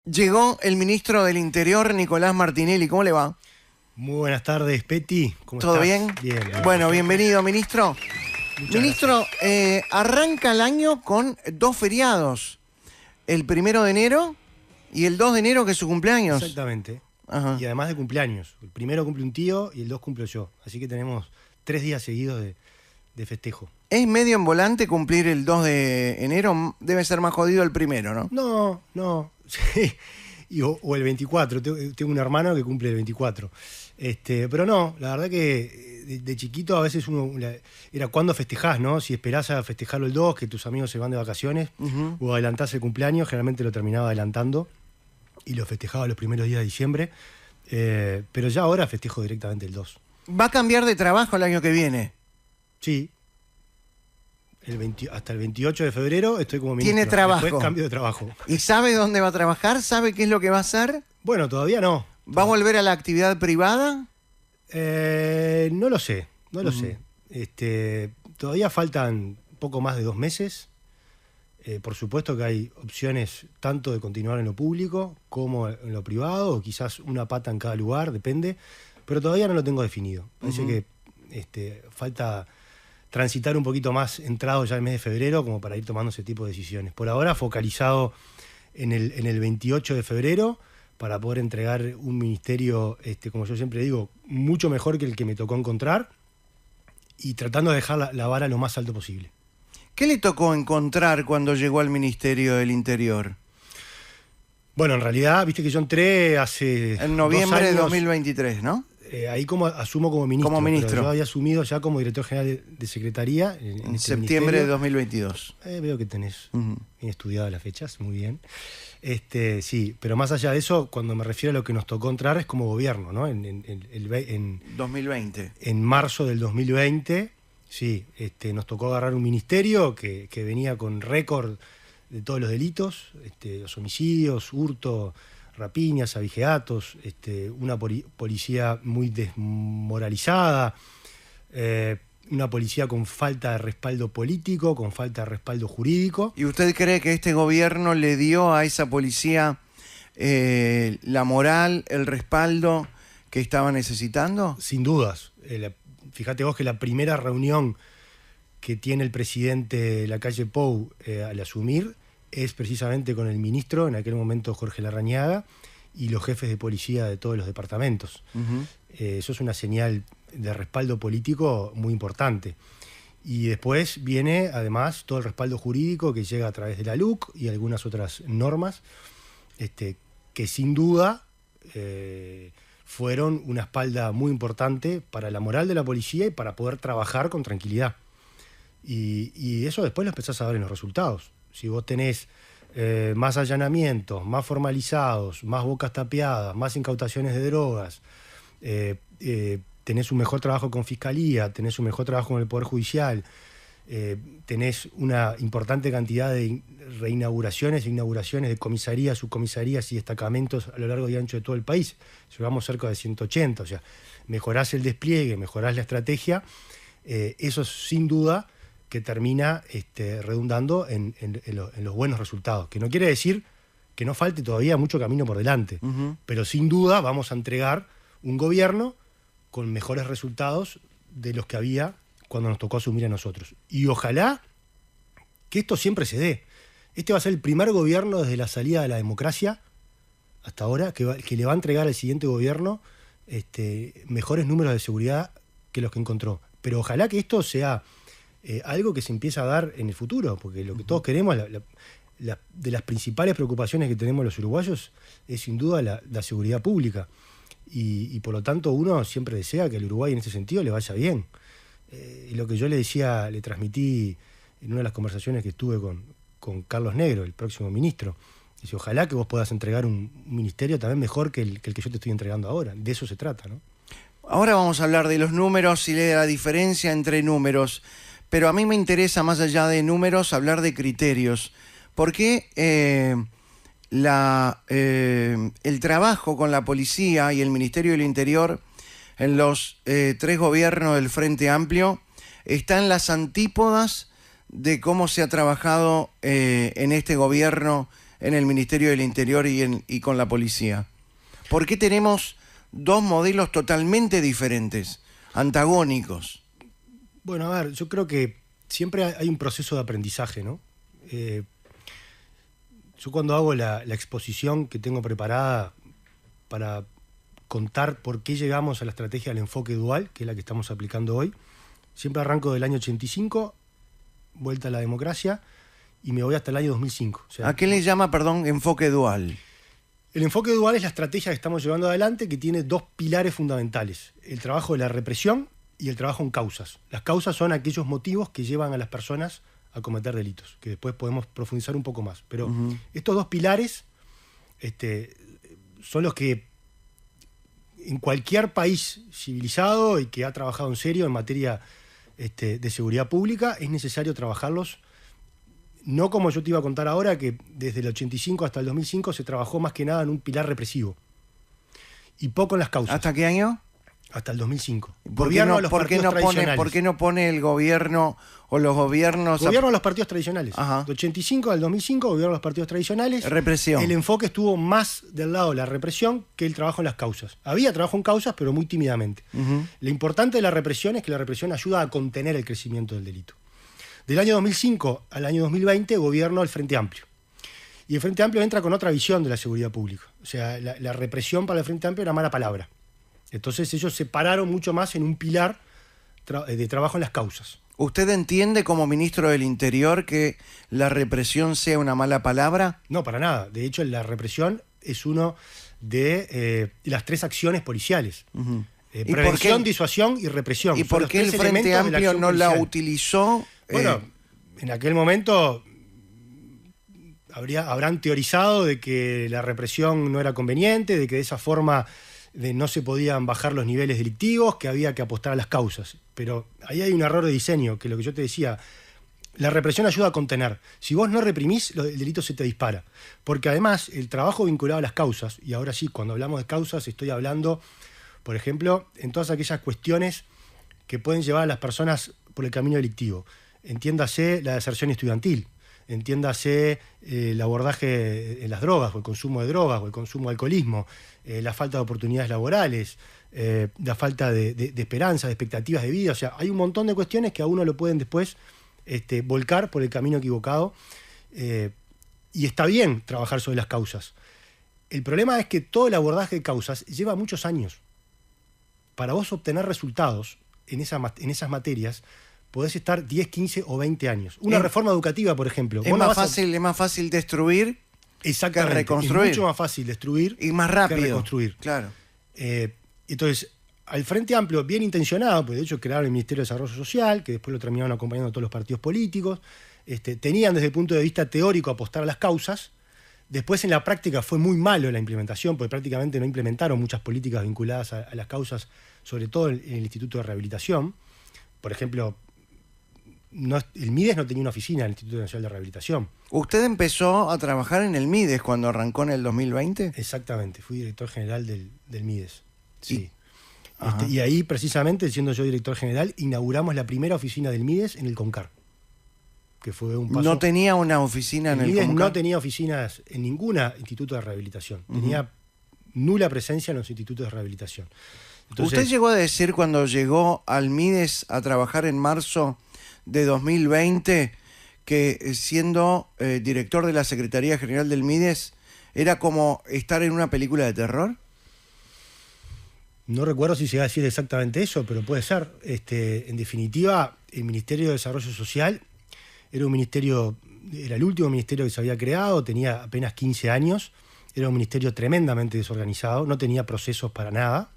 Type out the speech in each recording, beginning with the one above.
Llegó el ministro del Interior, Nicolás Martinelli. ¿Cómo le va? Muy buenas tardes, Peti. ¿Cómo ¿Todo estás? bien? Bien. Bueno, bienvenido, ministro. Muchas Ministro, arranca el año con dos feriados. El 1 de enero y el 2 de enero, que es su cumpleaños. Exactamente. Ajá. Y además de cumpleaños. El primero cumple un tío y el 2 cumplo yo. Así que tenemos 3 días seguidos de festejo. ¿Es medio en volante cumplir el 2 de enero? Debe ser más jodido el primero, ¿no? No. Sí. O el 24. Tengo un hermano que cumple el 24. Pero no, la verdad que de chiquito a veces era cuando festejás, ¿no? Si esperás a festejarlo el 2, que tus amigos se van de vacaciones, o adelantás el cumpleaños, generalmente lo terminaba adelantando y lo festejaba los primeros días de diciembre. Pero ya ahora festejo directamente el 2. ¿Va a cambiar de trabajo el año que viene? Sí. Hasta el 28 de febrero estoy como ministro. ¿Tiene trabajo? Después cambio de trabajo. ¿Y sabe dónde va a trabajar? ¿Sabe qué es lo que va a hacer? Bueno, todavía no. ¿Va a volver a la actividad privada? No lo sé. Todavía faltan poco más de 2 meses. Por supuesto que hay opciones tanto de continuar en lo público como en lo privado, o quizás una pata en cada lugar, depende. Pero todavía no lo tengo definido. Parece que falta transitar un poquito más entrado ya el mes de febrero como para ir tomando ese tipo de decisiones. Por ahora focalizado en el 28 de febrero para poder entregar un ministerio, como yo siempre digo, mucho mejor que el que me tocó encontrar y tratando de dejar la vara lo más alto posible. ¿Qué le tocó encontrar cuando llegó al Ministerio del Interior? Bueno, en realidad, viste que yo entré hace En noviembre 2 años, de 2023, ¿no? ahí asumo como ministro. Como ministro. Pero yo había asumido ya como director general de Secretaría. En septiembre de 2022. Veo que tenés bien estudiadas las fechas, muy bien. Sí, pero más allá de eso, cuando me refiero a lo que nos tocó entrar es como gobierno, ¿no? En 2020. En marzo del 2020, sí, nos tocó agarrar un ministerio que venía con récord de todos los delitos, los homicidios, hurto, rapiñas, abigeatos, una policía muy desmoralizada, una policía con falta de respaldo político, con falta de respaldo jurídico. ¿Y usted cree que este gobierno le dio a esa policía la moral, el respaldo que estaba necesitando? Sin dudas. Fíjate vos que la primera reunión que tiene el presidente Lacalle Pou al asumir es precisamente con el ministro, en aquel momento Jorge Larrañaga, y los jefes de policía de todos los departamentos. Eso es una señal de respaldo político muy importante. Y después viene además todo el respaldo jurídico que llega a través de la LUC y algunas otras normas que sin duda fueron una espalda muy importante para la moral de la policía y para poder trabajar con tranquilidad. Y eso después lo empezás a ver en los resultados. Si vos tenés más allanamientos, más formalizados, más bocas tapiadas, más incautaciones de drogas, tenés un mejor trabajo con Fiscalía, tenés un mejor trabajo con el Poder Judicial, tenés una importante cantidad de reinauguraciones e inauguraciones de comisarías, subcomisarías y destacamentos a lo largo y ancho de todo el país. Llevamos cerca de 180, o sea, mejorás el despliegue, mejorás la estrategia, eso sin duda que termina redundando en los buenos resultados. Que no quiere decir que no falte todavía mucho camino por delante, pero sin duda vamos a entregar un gobierno con mejores resultados de los que había cuando nos tocó asumir a nosotros. Y ojalá que esto siempre se dé. Este va a ser el primer gobierno desde la salida de la democracia hasta ahora que le va a entregar al siguiente gobierno mejores números de seguridad que los que encontró. Pero ojalá que esto sea algo que se empiece a dar en el futuro, porque lo que todos queremos, de las principales preocupaciones que tenemos los uruguayos es sin duda la seguridad pública. Y por lo tanto uno siempre desea que al Uruguay en ese sentido le vaya bien. Y lo que yo le transmití en una de las conversaciones que estuve con Carlos Negro, el próximo ministro, dice, ojalá que vos puedas entregar un ministerio también mejor que el que yo te estoy entregando ahora. De eso se trata, ¿no? Ahora vamos a hablar de los números y de la diferencia entre números, pero a mí me interesa, más allá de números, hablar de criterios. ¿Por qué el trabajo con la policía y el Ministerio del Interior en los 3 gobiernos del Frente Amplio está en las antípodas de cómo se ha trabajado en este gobierno en el Ministerio del Interior y con la policía? ¿Por qué tenemos dos modelos totalmente diferentes, antagónicos? Bueno, a ver, yo creo que siempre hay un proceso de aprendizaje, ¿no? Yo cuando hago la exposición que tengo preparada para contar por qué llegamos a la estrategia del enfoque dual, que es la que estamos aplicando hoy, siempre arranco del año 85, vuelta a la democracia, y me voy hasta el año 2005. O sea, ¿A qué le llama, perdón, enfoque dual? El enfoque dual es la estrategia que estamos llevando adelante, que tiene dos pilares fundamentales: el trabajo de la represión y el trabajo en causas. Las causas son aquellos motivos que llevan a las personas a cometer delitos, que después podemos profundizar un poco más. Pero estos dos pilares son los que en cualquier país civilizado y que ha trabajado en serio en materia de seguridad pública es necesario trabajarlos. No como yo te iba a contar ahora, que desde el 85 hasta el 2005 se trabajó más que nada en un pilar represivo y poco en las causas. ¿Hasta qué año? Hasta el 2005. ¿Por qué no pone el gobierno o los gobiernos... Gobierno de los partidos tradicionales. Ajá. De 85 al 2005, gobierno de los partidos tradicionales. Represión. El enfoque estuvo más del lado de la represión que el trabajo en las causas. Había trabajo en causas, pero muy tímidamente. Lo importante de la represión es que la represión ayuda a contener el crecimiento del delito. Del año 2005 al año 2020, gobierno del Frente Amplio. Y el Frente Amplio entra con otra visión de la seguridad pública. O sea, la represión para el Frente Amplio era mala palabra. Entonces ellos se pararon mucho más en un pilar de trabajo en las causas. ¿Usted entiende como ministro del Interior que la represión sea una mala palabra? No, para nada. De hecho, la represión es uno de las tres acciones policiales. Prevención, disuasión y represión. ¿Y por qué el Frente Amplio no la utilizó? Bueno, en aquel momento habrán teorizado de que la represión no era conveniente, de que de esa forma no se podían bajar los niveles delictivos, que había que apostar a las causas. Pero ahí hay un error de diseño, que lo que yo te decía, la represión ayuda a contener. Si vos no reprimís, el delito se te dispara. Porque además, el trabajo vinculado a las causas, y ahora sí, cuando hablamos de causas, estoy hablando, por ejemplo, en todas aquellas cuestiones que pueden llevar a las personas por el camino delictivo. Entiéndase la deserción estudiantil, entiéndase el abordaje en las drogas, o el consumo de drogas, o el consumo de alcoholismo, la falta de oportunidades laborales, la falta de esperanza, de expectativas de vida. O sea, hay un montón de cuestiones que a uno lo pueden después volcar por el camino equivocado, y está bien trabajar sobre las causas. El problema es que todo el abordaje de causas lleva muchos años. Para vos obtener resultados en esas materias, podés estar 10, 15 o 20 años. Una reforma educativa, por ejemplo. Es más fácil destruir que reconstruir. Es mucho más fácil destruir y más rápido que reconstruir. Claro. Entonces, al Frente Amplio, bien intencionado, pues de hecho crearon el Ministerio de Desarrollo Social, que después lo terminaron acompañando todos los partidos políticos, tenían desde el punto de vista teórico apostar a las causas. Después en la práctica fue muy malo la implementación, porque prácticamente no implementaron muchas políticas vinculadas a las causas, sobre todo en el Instituto de Rehabilitación. Por ejemplo, el MIDES no tenía una oficina en el Instituto Nacional de Rehabilitación. ¿Usted empezó a trabajar en el MIDES cuando arrancó en el 2020? Exactamente, fui director general del MIDES. Sí. Y y ahí, precisamente, siendo yo director general, inauguramos la primera oficina del MIDES en el CONCAR. Que fue un paso. ¿No tenía una oficina en el MIDES? CONCAR? No tenía oficinas en ningún instituto de rehabilitación. Tenía nula presencia en los institutos de rehabilitación. Entonces, ¿usted llegó a decir cuando llegó al MIDES a trabajar en marzo de 2020 que siendo director de la Secretaría General del MIDES era como estar en una película de terror? No recuerdo si se iba a decir exactamente eso, pero puede ser. En definitiva, el Ministerio de Desarrollo Social era el último ministerio que se había creado, tenía apenas 15 años, era un ministerio tremendamente desorganizado, no tenía procesos para nada,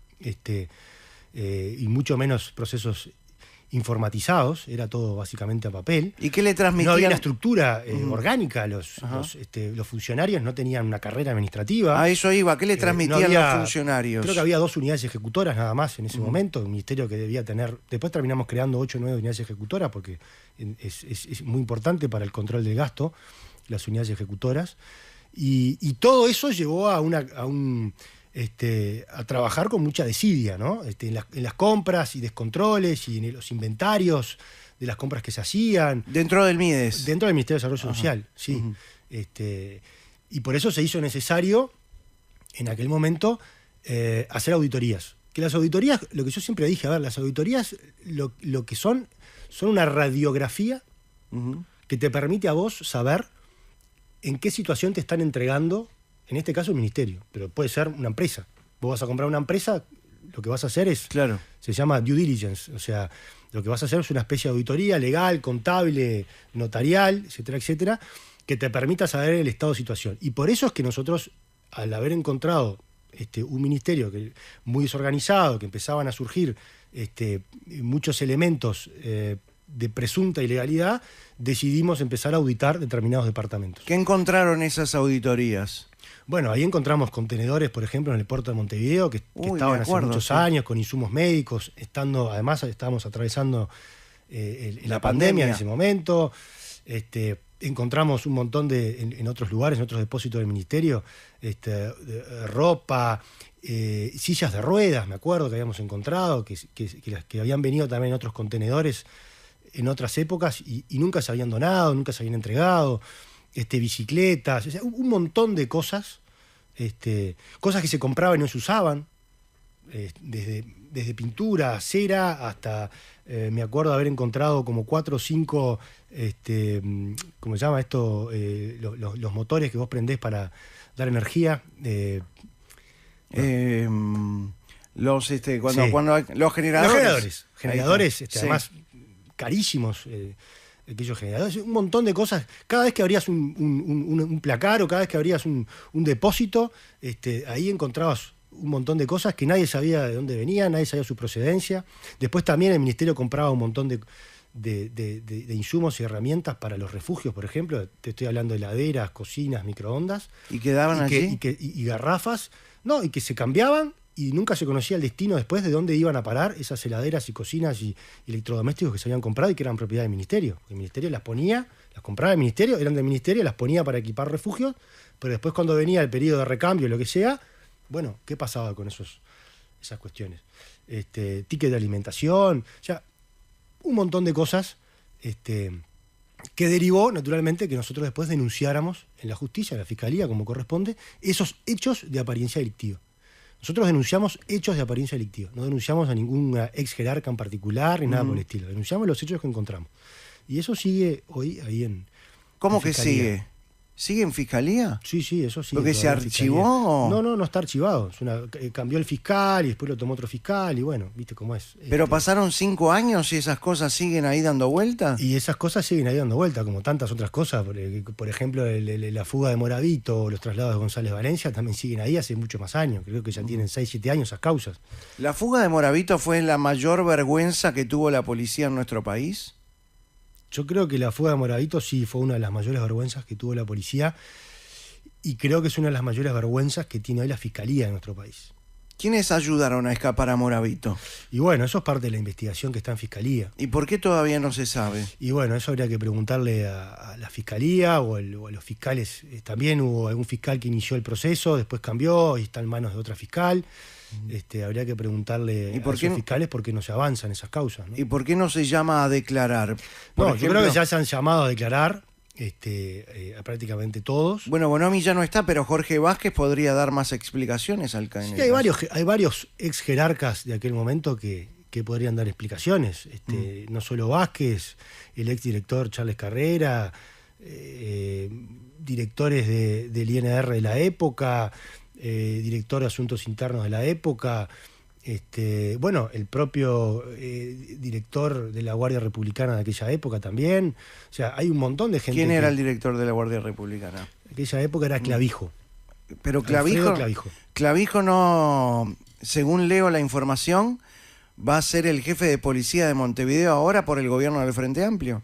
y mucho menos procesos informatizados, era todo básicamente a papel. ¿Y qué le transmitían? No había una estructura orgánica, los funcionarios no tenían una carrera administrativa. A eso iba, ¿qué le transmitían los funcionarios? Creo que había 2 unidades ejecutoras nada más en ese momento, un ministerio que debía tener... Después terminamos creando 8 o 9 unidades ejecutoras porque es muy importante para el control del gasto, las unidades ejecutoras. Y todo eso llevó a trabajar con mucha desidia, ¿no? En las compras y descontroles y en los inventarios de las compras que se hacían. ¿Dentro del MIDES? Dentro del Ministerio de Desarrollo Social, sí. Y por eso se hizo necesario, en aquel momento, hacer auditorías. Que las auditorías, lo que yo siempre dije, a ver, las auditorías lo que son una radiografía que te permite a vos saber en qué situación te están entregando, en este caso el ministerio, pero puede ser una empresa. Vos vas a comprar una empresa, lo que vas a hacer es, Claro. se llama due diligence, o sea, lo que vas a hacer es una especie de auditoría legal, contable, notarial, etcétera, etcétera, que te permita saber el estado de situación. Y por eso es que nosotros, al haber encontrado un ministerio muy desorganizado, que empezaban a surgir muchos elementos de presunta ilegalidad, decidimos empezar a auditar determinados departamentos. ¿Qué encontraron esas auditorías? Bueno, ahí encontramos contenedores, por ejemplo, en el puerto de Montevideo, que estaban hace muchos años con insumos médicos, además estábamos atravesando la pandemia en ese momento. Encontramos un montón en otros lugares, en otros depósitos del ministerio, ropa, sillas de ruedas, me acuerdo que habíamos encontrado, que habían venido también en otros contenedores en otras épocas y nunca se habían donado, nunca se habían entregado, bicicletas, o sea, un montón de cosas, cosas que se compraban y no se usaban, desde pintura, cera, hasta, me acuerdo haber encontrado como 4 o 5, ¿cómo se llama esto? Los motores que vos prendés para dar energía. Los generadores. Los generadores, sí. Además carísimos, aquellos generadores, un montón de cosas. Cada vez que abrías un placar o cada vez que abrías un depósito, ahí encontrabas un montón de cosas que nadie sabía de dónde venían, nadie sabía su procedencia. Después también el ministerio compraba un montón de insumos y herramientas para los refugios, por ejemplo. Te estoy hablando de heladeras, cocinas, microondas. ¿Y quedaban allí? Y garrafas, y que se cambiaban y nunca se conocía el destino después de dónde iban a parar esas heladeras y cocinas y electrodomésticos que se habían comprado y que eran propiedad del ministerio. El ministerio las ponía, las compraba el ministerio, eran del ministerio, las ponía para equipar refugios, pero después cuando venía el periodo de recambio, lo que sea, bueno, ¿qué pasaba con esas cuestiones? Ticket de alimentación, o sea, un montón de cosas que derivó, naturalmente, que nosotros después denunciáramos en la justicia, en la fiscalía, como corresponde, esos hechos de apariencia delictiva. Nosotros denunciamos hechos de apariencia delictiva, no denunciamos a ninguna ex jerarca en particular ni nada por el estilo, denunciamos los hechos que encontramos. Y eso sigue hoy ahí en ¿Cómo en que sigue? ¿Sigue en fiscalía? Sí, eso sigue. ¿Porque se archivó? No está archivado. Cambió el fiscal y después lo tomó otro fiscal y bueno, viste cómo es. Pero pasaron 5 años y esas cosas siguen ahí dando vuelta. Y esas cosas siguen ahí dando vuelta, como tantas otras cosas. Por ejemplo, la fuga de Moravito o los traslados de González Valencia también siguen ahí hace muchos más años. Creo que ya tienen 6, 7 años esas causas. ¿La fuga de Moravito fue la mayor vergüenza que tuvo la policía en nuestro país? Yo creo que la fuga de Moravito sí fue una de las mayores vergüenzas que tuvo la policía y creo que es una de las mayores vergüenzas que tiene hoy la fiscalía de nuestro país. ¿Quiénes ayudaron a escapar a Moravito? Y bueno, eso es parte de la investigación que está en fiscalía. ¿Y por qué todavía no se sabe? Y bueno, eso habría que preguntarle a la fiscalía o a los fiscales. También hubo algún fiscal que inició el proceso, después cambió y está en manos de otra fiscal. Habría que preguntarle a esos fiscales por qué no se avanzan esas causas, ¿no? ¿Y por qué no se llama a declarar? Yo creo que ya se han llamado a declarar a prácticamente todos. Bueno, Bonomi ya no está, pero Jorge Vázquez podría dar más explicaciones al caso. Sí, hay varios ex jerarcas de aquel momento que podrían dar explicaciones. No solo Vázquez, el ex director Charles Carrera, directores del INR de la época, director de Asuntos Internos de la época, el propio director de la Guardia Republicana de aquella época también. O sea, hay un montón de gente. ¿Quién era el director de la Guardia Republicana? En aquella época era Clavijo. Pero Clavijo no, según leo la información, va a ser el jefe de policía de Montevideo ahora por el gobierno del Frente Amplio.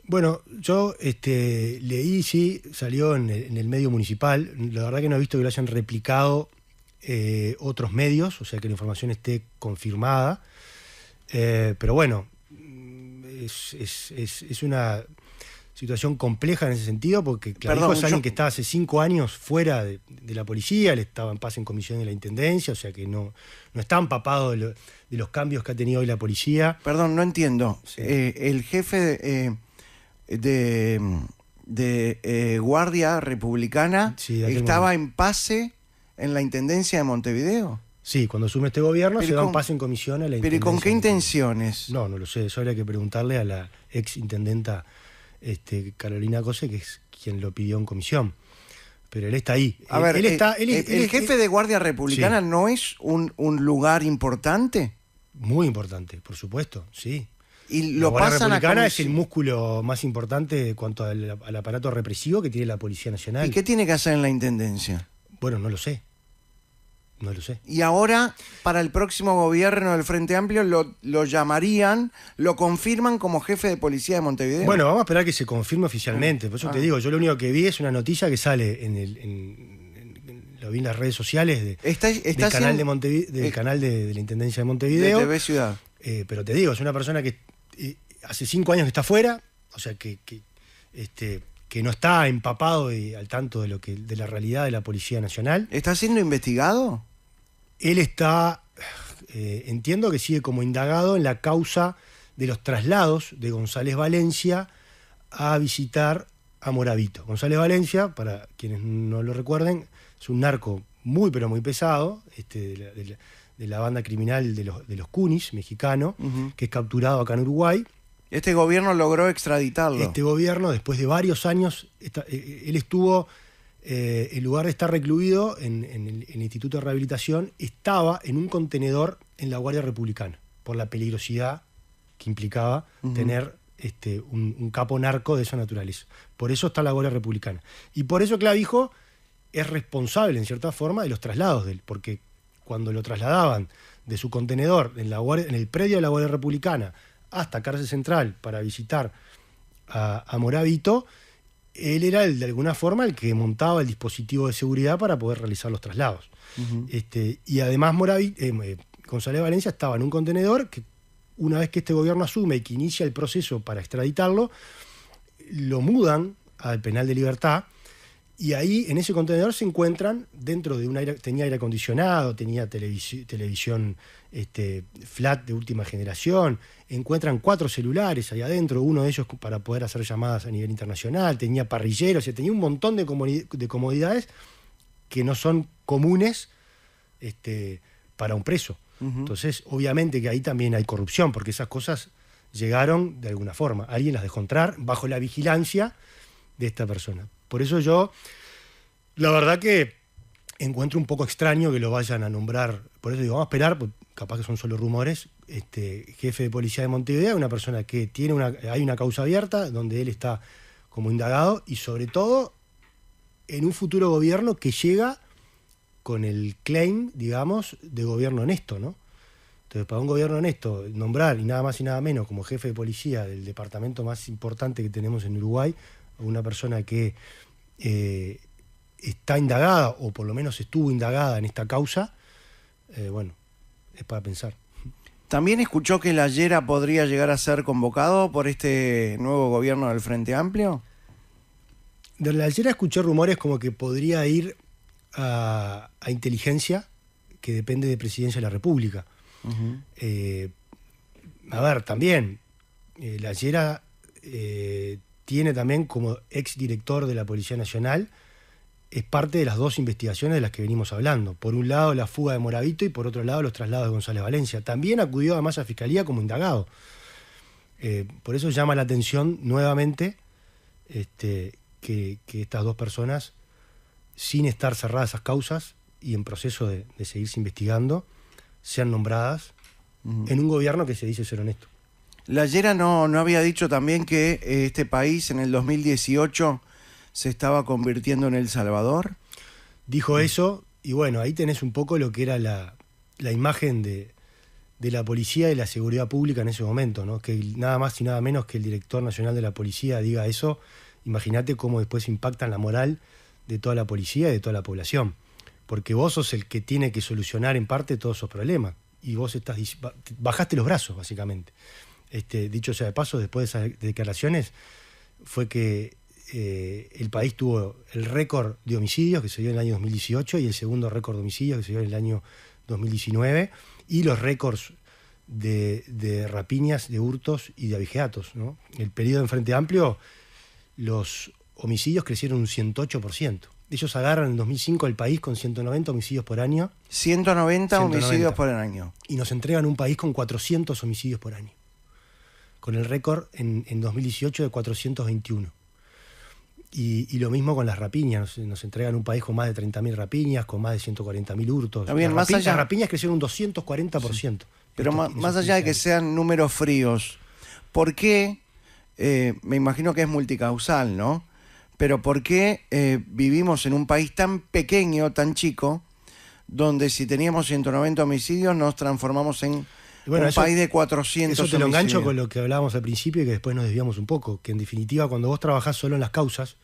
Bueno, yo leí, sí, salió en el medio municipal. La verdad que no he visto que lo hayan replicado otros medios, o sea que la información esté confirmada. Pero bueno, es una situación compleja en ese sentido, porque Clavijo es alguien que estaba hace 5 años fuera de la policía, él estaba en paz en comisión de la Intendencia, o sea que no está empapado de los cambios que ha tenido hoy la policía. Perdón, no entiendo. Sí. El jefe Guardia Republicana Sí, de aquel estaba momento. en pase en la Intendencia de Montevideo. Sí, cuando asume este gobierno Pero se da un con- pase en comisión a la ¿Pero y con qué intendencia. intenciones? No lo sé, eso habría que preguntarle a la ex intendenta Carolina Cose, que es quien lo pidió en comisión. Pero él está ahí. A ver, el es jefe de Guardia Republicana sí. no es un lugar importante Muy importante, por supuesto, sí. y La lo Guardia pasan a Republicana es el comisión. músculo más importante en cuanto al aparato represivo que tiene la Policía Nacional. ¿Y qué tiene que hacer en la Intendencia? Bueno, no lo sé. No lo sé. Y ahora, para el próximo gobierno del Frente Amplio, lo llamarían, lo confirman como jefe de policía de Montevideo. Bueno, vamos a esperar que se confirme oficialmente. Por eso te digo, yo lo único que vi es una noticia que sale lo vi en las redes sociales del canal de del canal de la Intendencia de de Montevideo. TV Ciudad. Pero te digo, es una persona que hace 5 años que está afuera, o sea que no está empapado y al tanto de la realidad de la Policía Nacional. ¿Está siendo investigado? Él está, entiendo que sigue como indagado en la causa de los traslados de González Valencia a visitar a Moravito. González Valencia, para quienes no lo recuerden, es un narco muy pero muy pesado, de la banda criminal de los Cunis, mexicano, que es capturado acá en Uruguay. Este gobierno logró extraditarlo. Este gobierno, después de varios años, él estuvo, en lugar de estar recluido en el Instituto de Rehabilitación, estaba en un contenedor en la Guardia Republicana, por la peligrosidad que implicaba tener un capo narco de esa naturaleza. Por eso está la Guardia Republicana. Y por eso Clavijo es responsable, en cierta forma, de los traslados de él, porque cuando lo trasladaban de su contenedor en el predio de la Guardia Republicana hasta Cárcel Central para visitar a Moravito, él era de alguna forma el que montaba el dispositivo de seguridad para poder realizar los traslados. Y además González Valencia estaba en un contenedor que, una vez que este gobierno asume y que inicia el proceso para extraditarlo, lo mudan al penal de Libertad. Y ahí, en ese contenedor, se encuentran, dentro de tenía aire acondicionado, tenía televisión flat de última generación, encuentran 4 celulares ahí adentro, uno de ellos para poder hacer llamadas a nivel internacional, tenía parrilleros, tenía un montón de comodidades que no son comunes para un preso. Entonces, obviamente que ahí también hay corrupción, porque esas cosas llegaron de alguna forma. Alguien las dejó entrar bajo la vigilancia de esta persona. Por eso yo, la verdad que encuentro un poco extraño que lo vayan a nombrar. Por eso digo, vamos a esperar, pues, capaz que son solo rumores. Jefe de policía de Montevideo, una persona que hay una causa abierta donde él está como indagado y sobre todo en un futuro gobierno que llega con el claim, digamos, de gobierno honesto, ¿no? Entonces, para un gobierno honesto, nombrar y nada más y nada menos como jefe de policía del departamento más importante que tenemos en Uruguay, a una persona que está indagada, o por lo menos estuvo indagada en esta causa, bueno, es para pensar. ¿También escuchó que la Llera podría llegar a ser convocado por este nuevo gobierno del Frente Amplio? De la Llera escuché rumores como que podría ir a inteligencia, que depende de Presidencia de la República. A ver, también, la Llera tiene también como exdirector de la Policía Nacional, es parte de las 2 investigaciones de las que venimos hablando. Por un lado, la fuga de Moravito y por otro lado, los traslados de González Valencia. También acudió además a Fiscalía como indagado. Por eso llama la atención nuevamente que estas 2 personas, sin estar cerradas esas causas y en proceso de seguirse investigando, sean nombradas en un gobierno que se dice ser honesto. La Llera no había dicho también que este país en el 2018 se estaba convirtiendo en El Salvador. Dijo eso, y bueno, ahí tenés un poco lo que era la imagen de la policía y de la seguridad pública en ese momento, ¿no? Que nada más y nada menos que el director nacional de la policía diga eso, imagínate cómo después impactan la moral de toda la policía y de toda la población. Porque vos sos el que tiene que solucionar en parte todos esos problemas, y vos bajaste los brazos, básicamente. Dicho sea de paso, después de esas declaraciones, fue que el país tuvo el récord de homicidios que se dio en el año 2018 y el segundo récord de homicidios que se dio en el año 2019 y los récords de rapiñas, de hurtos y de abigeatos, ¿no? El periodo en Frente Amplio, los homicidios crecieron un 108%. Ellos agarran en 2005 el país con 190 homicidios por año. 190 homicidios por año. Y nos entregan un país con 400 homicidios por año. Con el récord en 2018 de 421. Y lo mismo con las rapiñas. Nos entregan un país con más de 30.000 rapiñas, con más de 140.000 hurtos. Bien, las rapiñas crecieron un 240%. Sí. Pero más allá de que sean números fríos, ¿por qué? Me imagino que es multicausal, ¿no? Pero ¿por qué vivimos en un país tan pequeño, tan chico, donde si teníamos 190 homicidios nos transformamos en un país de 400 homicidios? Eso te lo engancho con lo que hablábamos al principio y que después nos desviamos un poco, que en definitiva cuando vos trabajás solo en las causas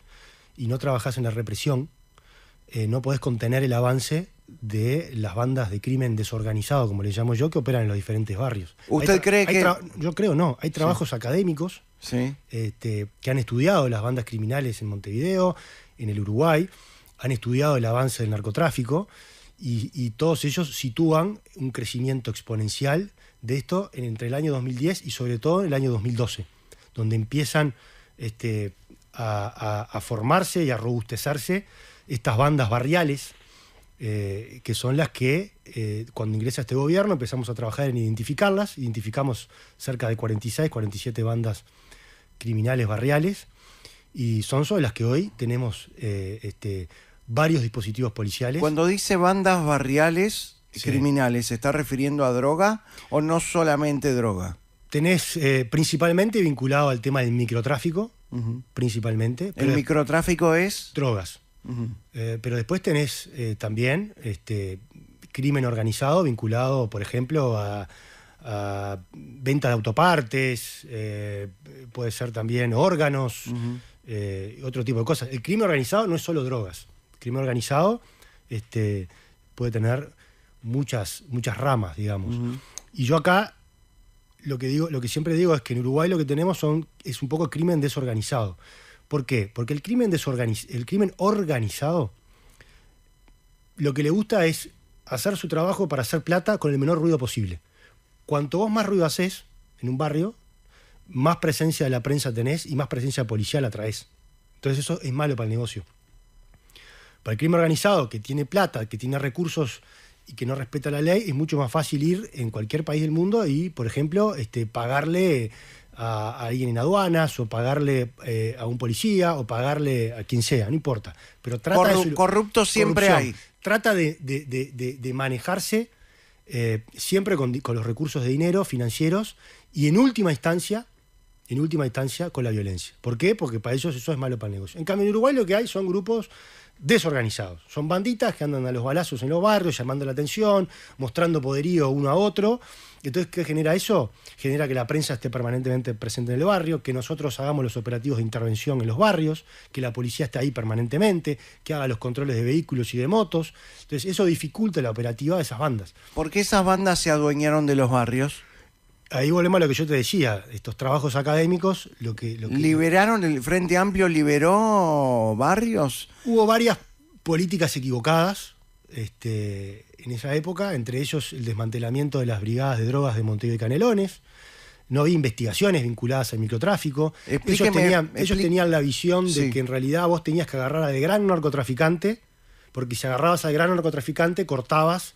y no trabajás en la represión, no podés contener el avance de las bandas de crimen desorganizado, como le llamo yo, que operan en los diferentes barrios. ¿Usted cree que...? Yo creo no. Hay trabajos académicos que han estudiado las bandas criminales en Montevideo, en el Uruguay, han estudiado el avance del narcotráfico y todos ellos sitúan un crecimiento exponencial de esto entre el año 2010 y sobre todo en el año 2012, donde empiezan a formarse y a robustecerse estas bandas barriales, que son las que cuando ingresa este gobierno empezamos a trabajar en identificarlas. Identificamos cerca de 46, 47 bandas criminales barriales y son sobre las que hoy tenemos varios dispositivos policiales. Cuando dice bandas barriales criminales, ¿se está refiriendo a droga o no solamente droga? Tenés principalmente vinculado al tema del microtráfico, principalmente. ¿El microtráfico es? Drogas. Pero después tenés también crimen organizado vinculado, por ejemplo, a venta de autopartes, puede ser también órganos, otro tipo de cosas. El crimen organizado no es solo drogas. El crimen organizado puede tener muchas ramas, digamos. Y yo acá lo que siempre digo es que en Uruguay lo que tenemos es un poco crimen desorganizado. ¿Por qué? Porque el crimen organizado lo que le gusta es hacer su trabajo para hacer plata con el menor ruido posible. Cuanto vos más ruido haces en un barrio, más presencia de la prensa tenés y más presencia policial atraés. Entonces eso es malo para el negocio. Para el crimen organizado, que tiene plata, que tiene recursos y que no respeta la ley, es mucho más fácil ir en cualquier país del mundo y, por ejemplo, pagarle a alguien en aduanas, o pagarle a un policía, o pagarle a quien sea, no importa. Pero trata corruptos siempre hay. Trata de manejarse siempre con los recursos de dinero, financieros, y en última instancia con la violencia. ¿Por qué? Porque para ellos eso es malo para el negocio. En cambio, en Uruguay lo que hay son grupos desorganizados. Son banditas que andan a los balazos en los barrios, llamando la atención, mostrando poderío uno a otro. Entonces, ¿qué genera eso? Genera que la prensa esté permanentemente presente en el barrio, que nosotros hagamos los operativos de intervención en los barrios, que la policía esté ahí permanentemente, que haga los controles de vehículos y de motos. Entonces, eso dificulta la operativa de esas bandas. ¿Por qué esas bandas se adueñaron de los barrios? Ahí volvemos a lo que yo te decía, estos trabajos académicos, ¿Liberaron? ¿El Frente Amplio liberó barrios? Hubo varias políticas equivocadas en esa época, entre ellos el desmantelamiento de las brigadas de drogas de Montevideo y Canelones. No había investigaciones vinculadas al microtráfico. Ellos tenían la visión de que en realidad vos tenías que agarrar al gran narcotraficante, porque si agarrabas al gran narcotraficante cortabas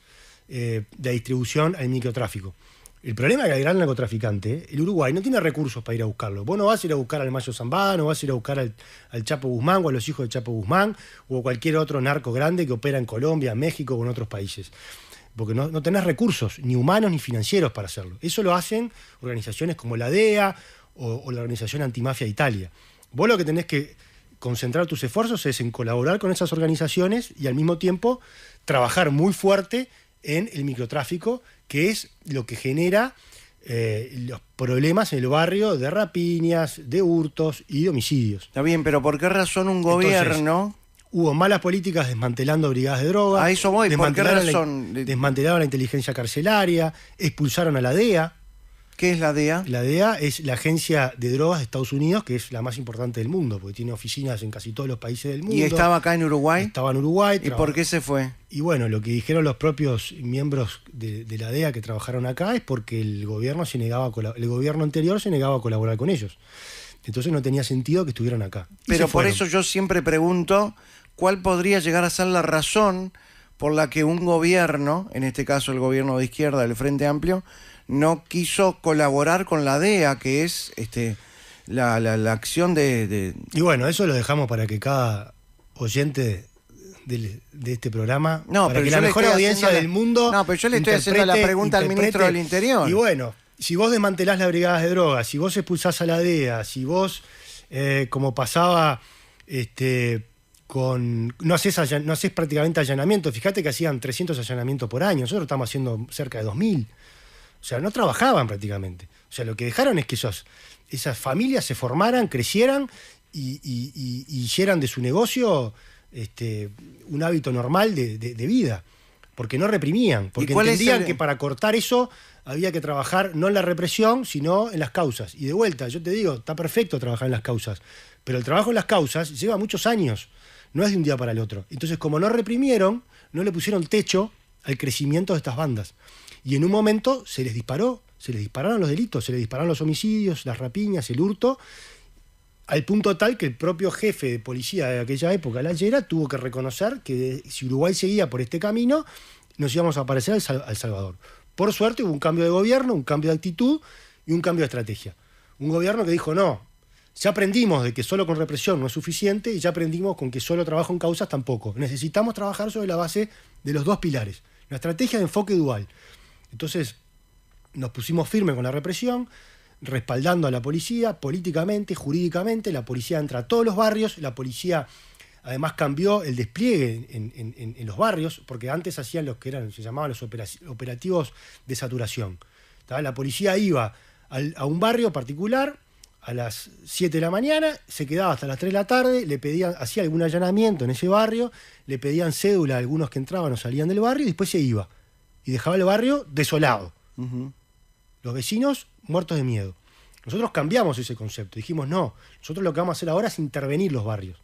la distribución al microtráfico. El problema es que el gran narcotraficante, el Uruguay, no tiene recursos para ir a buscarlo. Vos no vas a ir a buscar al Mayo Zambada, no vas a ir a buscar al Chapo Guzmán o a los hijos del Chapo Guzmán o cualquier otro narco grande que opera en Colombia, México o en otros países. Porque no tenés recursos, ni humanos ni financieros para hacerlo. Eso lo hacen organizaciones como la DEA o la Organización Antimafia de Italia. Vos lo que tenés que concentrar tus esfuerzos es en colaborar con esas organizaciones y al mismo tiempo trabajar muy fuerte en el microtráfico, que es lo que genera los problemas en el barrio de rapiñas, de hurtos y de homicidios. Está bien, pero ¿por qué razón un gobierno? Entonces, hubo malas políticas desmantelando brigadas de droga. A eso voy, ¿por qué razón? Desmantelaron la inteligencia carcelaria, expulsaron a la DEA. ¿Qué es la DEA? La DEA es la agencia de drogas de Estados Unidos, que es la más importante del mundo, porque tiene oficinas en casi todos los países del mundo. ¿Y estaba acá en Uruguay? Estaba en Uruguay. ¿Y por qué se fue? Y bueno, lo que dijeron los propios miembros de la DEA que trabajaron acá es porque el gobierno anterior se negaba a colaborar con ellos. Entonces no tenía sentido que estuvieran acá. Pero por eso yo siempre pregunto cuál podría llegar a ser la razón por la que un gobierno, en este caso el gobierno de izquierda del Frente Amplio, no quiso colaborar con la DEA, que es la acción de... Y bueno, eso lo dejamos para que cada oyente de este programa, para que la mejor audiencia del mundo... No, pero yo le estoy haciendo la pregunta al ministro del Interior. Y bueno, si vos desmantelás las brigadas de drogas, si vos expulsás a la DEA, si vos, como pasaba... no haces prácticamente allanamientos. Fíjate que hacían 300 allanamientos por año. Nosotros estamos haciendo cerca de 2000. O sea, no trabajaban prácticamente. O sea, lo que dejaron es que esas familias se formaran, crecieran y hicieran de su negocio un hábito normal de vida. Porque no reprimían. Porque entendían que para cortar eso había que trabajar no en la represión, sino en las causas. Y de vuelta, yo te digo, está perfecto trabajar en las causas. Pero el trabajo en las causas lleva muchos años. No es de un día para el otro. Entonces, como no reprimieron, no le pusieron techo al crecimiento de estas bandas. Y en un momento se les dispararon los delitos, se les dispararon los homicidios, las rapiñas, el hurto, al punto tal que el propio jefe de policía de aquella época, la Llera, tuvo que reconocer que si Uruguay seguía por este camino, nos íbamos a parecer al Salvador. Por suerte hubo un cambio de gobierno, un cambio de actitud y un cambio de estrategia. Un gobierno que dijo, no, ya aprendimos de que solo con represión no es suficiente y ya aprendimos con que solo trabajo en causas tampoco. Necesitamos trabajar sobre la base de los dos pilares. La estrategia de enfoque dual. Entonces nos pusimos firmes con la represión, respaldando a la policía políticamente, jurídicamente. La policía entra a todos los barrios. La policía además cambió el despliegue en los barrios, porque antes hacían se llamaban los operativos de saturación. La policía iba a un barrio particular a las 7 de la mañana, se quedaba hasta las 3 de la tarde, hacía algún allanamiento en ese barrio, le pedían cédula a algunos que entraban o salían del barrio y después se iba. Y dejaba el barrio desolado. Uh-huh. Los vecinos muertos de miedo. Nosotros cambiamos ese concepto. Dijimos, no, nosotros lo que vamos a hacer ahora es intervenir los barrios.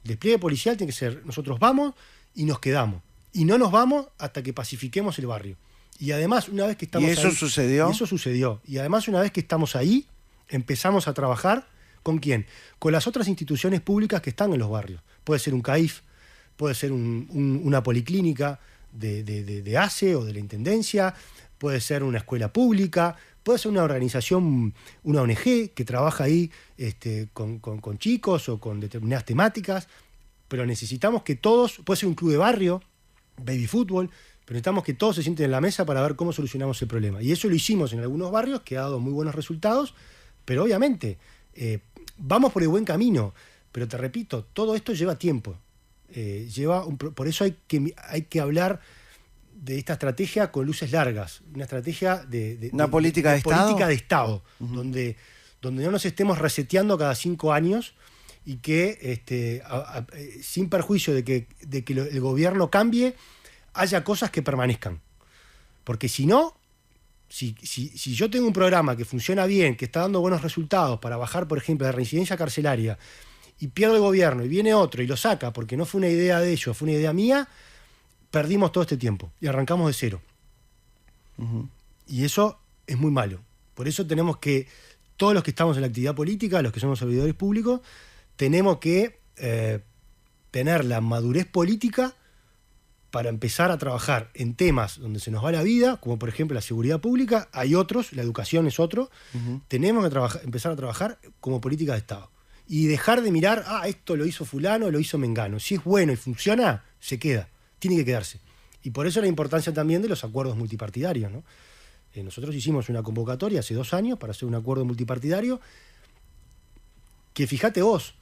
El despliegue policial tiene que ser, nosotros vamos y nos quedamos. Y no nos vamos hasta que pacifiquemos el barrio. Y además, una vez que estamos ahí... ¿Y eso sucedió? Y eso sucedió. Y además, una vez que estamos ahí, empezamos a trabajar, ¿con quién? Con las otras instituciones públicas que están en los barrios. Puede ser un CAIF, puede ser una policlínica de ACE o de la Intendencia, puede ser una escuela pública, puede ser una organización, una ONG que trabaja ahí con chicos o con determinadas temáticas, pero necesitamos que todos, puede ser un club de barrio, baby fútbol, pero necesitamos que todos se sienten en la mesa para ver cómo solucionamos el problema. Y eso lo hicimos en algunos barrios, que ha dado muy buenos resultados, pero obviamente vamos por el buen camino. Pero te repito, todo esto lleva tiempo. Por eso hay que hablar de esta estrategia con luces largas, una estrategia una política de Estado, política de Estado, uh-huh, donde no nos estemos reseteando cada 5 años y que sin perjuicio de que el gobierno cambie, haya cosas que permanezcan. Porque si no, si yo tengo un programa que funciona bien, que está dando buenos resultados para bajar, por ejemplo, la reincidencia carcelaria, y pierdo el gobierno y viene otro y lo saca porque no fue una idea de ellos, fue una idea mía, perdimos todo este tiempo y arrancamos de cero. Uh-huh. Y eso es muy malo. Por eso tenemos que, todos los que estamos en la actividad política, los que somos servidores públicos, tenemos que tener la madurez política para empezar a trabajar en temas donde se nos va la vida, como por ejemplo la seguridad pública. Hay otros, la educación es otro. Uh-huh. Tenemos que empezar a trabajar como política de Estado. Y dejar de mirar, esto lo hizo fulano, lo hizo mengano. Si es bueno y funciona, se queda. Tiene que quedarse. Y por eso la importancia también de los acuerdos multipartidarios, ¿no? Nosotros hicimos una convocatoria hace 2 años para hacer un acuerdo multipartidario que, fíjate vos,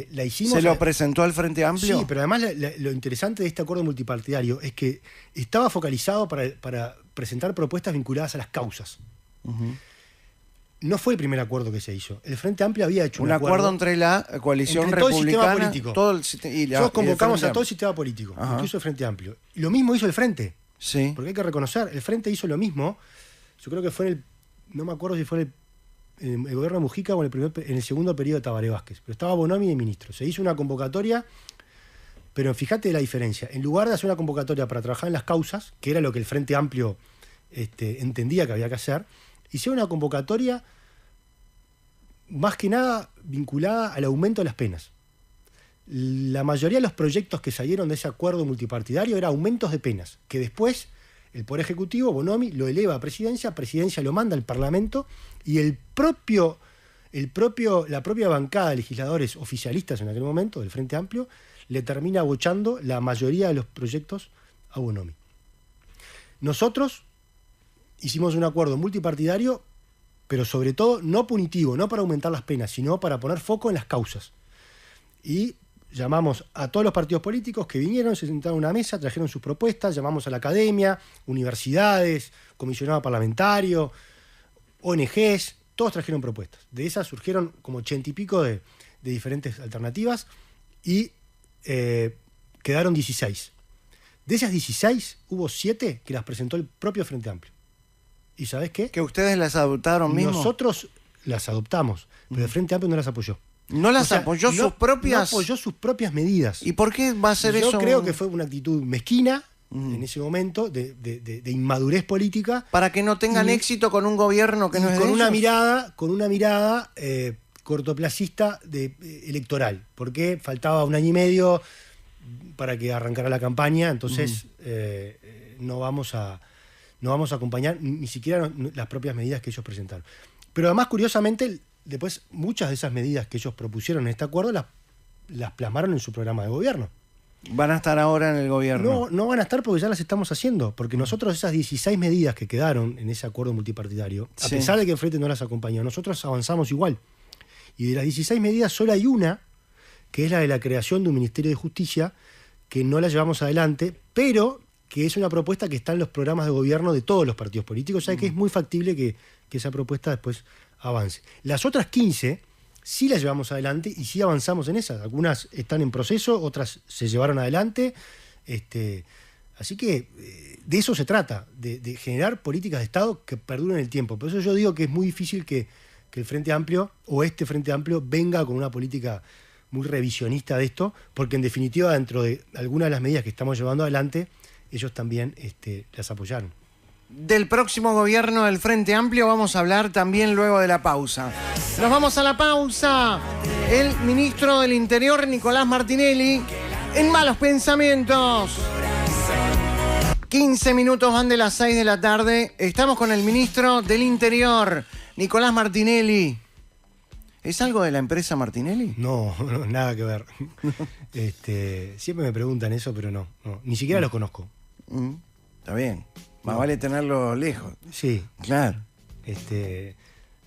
la hicimos... ¿Se lo presentó al Frente Amplio? Sí, pero además lo interesante de este acuerdo multipartidario es que estaba focalizado para presentar propuestas vinculadas a las causas. Uh-huh. No fue el primer acuerdo que se hizo. El Frente Amplio había hecho un acuerdo entre la coalición republicana, todo el sistema político. Nosotros convocamos a todo el sistema político, ajá, incluso el Frente Amplio. Y lo mismo hizo el Frente. Sí. Porque hay que reconocer, el Frente hizo lo mismo. Yo creo que fue no me acuerdo si fue el gobierno de Mujica o en el segundo periodo de Tabaré Vázquez, pero estaba Bonomi de ministro. Se hizo una convocatoria, pero fíjate la diferencia. En lugar de hacer una convocatoria para trabajar en las causas, que era lo que el Frente Amplio entendía que había que hacer, hicieron una convocatoria más que nada vinculada al aumento de las penas. La mayoría de los proyectos que salieron de ese acuerdo multipartidario eran aumentos de penas, que después el Poder Ejecutivo, Bonomi, lo eleva a Presidencia lo manda al Parlamento y la propia bancada de legisladores oficialistas en aquel momento, del Frente Amplio, le termina abochando la mayoría de los proyectos a Bonomi. Nosotros hicimos un acuerdo multipartidario, pero sobre todo no punitivo, no para aumentar las penas, sino para poner foco en las causas. Y llamamos a todos los partidos políticos que vinieron, se sentaron a una mesa, trajeron sus propuestas, llamamos a la academia, universidades, comisionado parlamentario, ONGs, todos trajeron propuestas. De esas surgieron como 80 y pico de diferentes alternativas y quedaron 16. De esas 16 hubo 7 que las presentó el propio Frente Amplio. ¿Y sabés qué? ¿Que ustedes las adoptaron mismo? Nosotros las adoptamos, pero el Frente Amplio no las apoyó. ¿No las apoyó sus propias? No apoyó sus propias medidas. ¿Y por qué va a ser Yo eso? creo que fue una actitud mezquina en ese momento de inmadurez política. Para que no tengan éxito con un gobierno que no es de ellos. Con una mirada cortoplacista electoral, porque faltaba un año y medio para que arrancara la campaña, entonces no vamos a acompañar ni siquiera las propias medidas que ellos presentaron. Pero además, curiosamente, después muchas de esas medidas que ellos propusieron en este acuerdo las plasmaron en su programa de gobierno. ¿Van a estar ahora en el gobierno? No van a estar porque ya las estamos haciendo, porque nosotros esas 16 medidas que quedaron en ese acuerdo multipartidario, a pesar de que el Frente no las acompañó, nosotros avanzamos igual. Y de las 16 medidas solo hay una, que es la de la creación de un Ministerio de Justicia, que no la llevamos adelante, pero que es una propuesta que está en los programas de gobierno de todos los partidos políticos, o sea que es muy factible que esa propuesta después avance. Las otras 15 sí las llevamos adelante y sí avanzamos en esas. Algunas están en proceso, otras se llevaron adelante. Así que de eso se trata, de generar políticas de Estado que perduren el tiempo. Por eso yo digo que es muy difícil que el Frente Amplio o este Frente Amplio venga con una política muy revisionista de esto, porque en definitiva dentro de algunas de las medidas que estamos llevando adelante, ellos también las apoyaron. Del próximo gobierno del Frente Amplio vamos a hablar también luego de la pausa. Nos vamos a la pausa. El ministro del Interior, Nicolás Martinelli, en Malos Pensamientos. 15 minutos van de las 6 de la tarde. Estamos con el ministro del Interior, Nicolás Martinelli. ¿Es algo de la empresa Martinelli? No, nada que ver. Siempre me preguntan eso, pero no. Ni siquiera los conozco. Está bien. Más vale tenerlo lejos. Sí. Claro.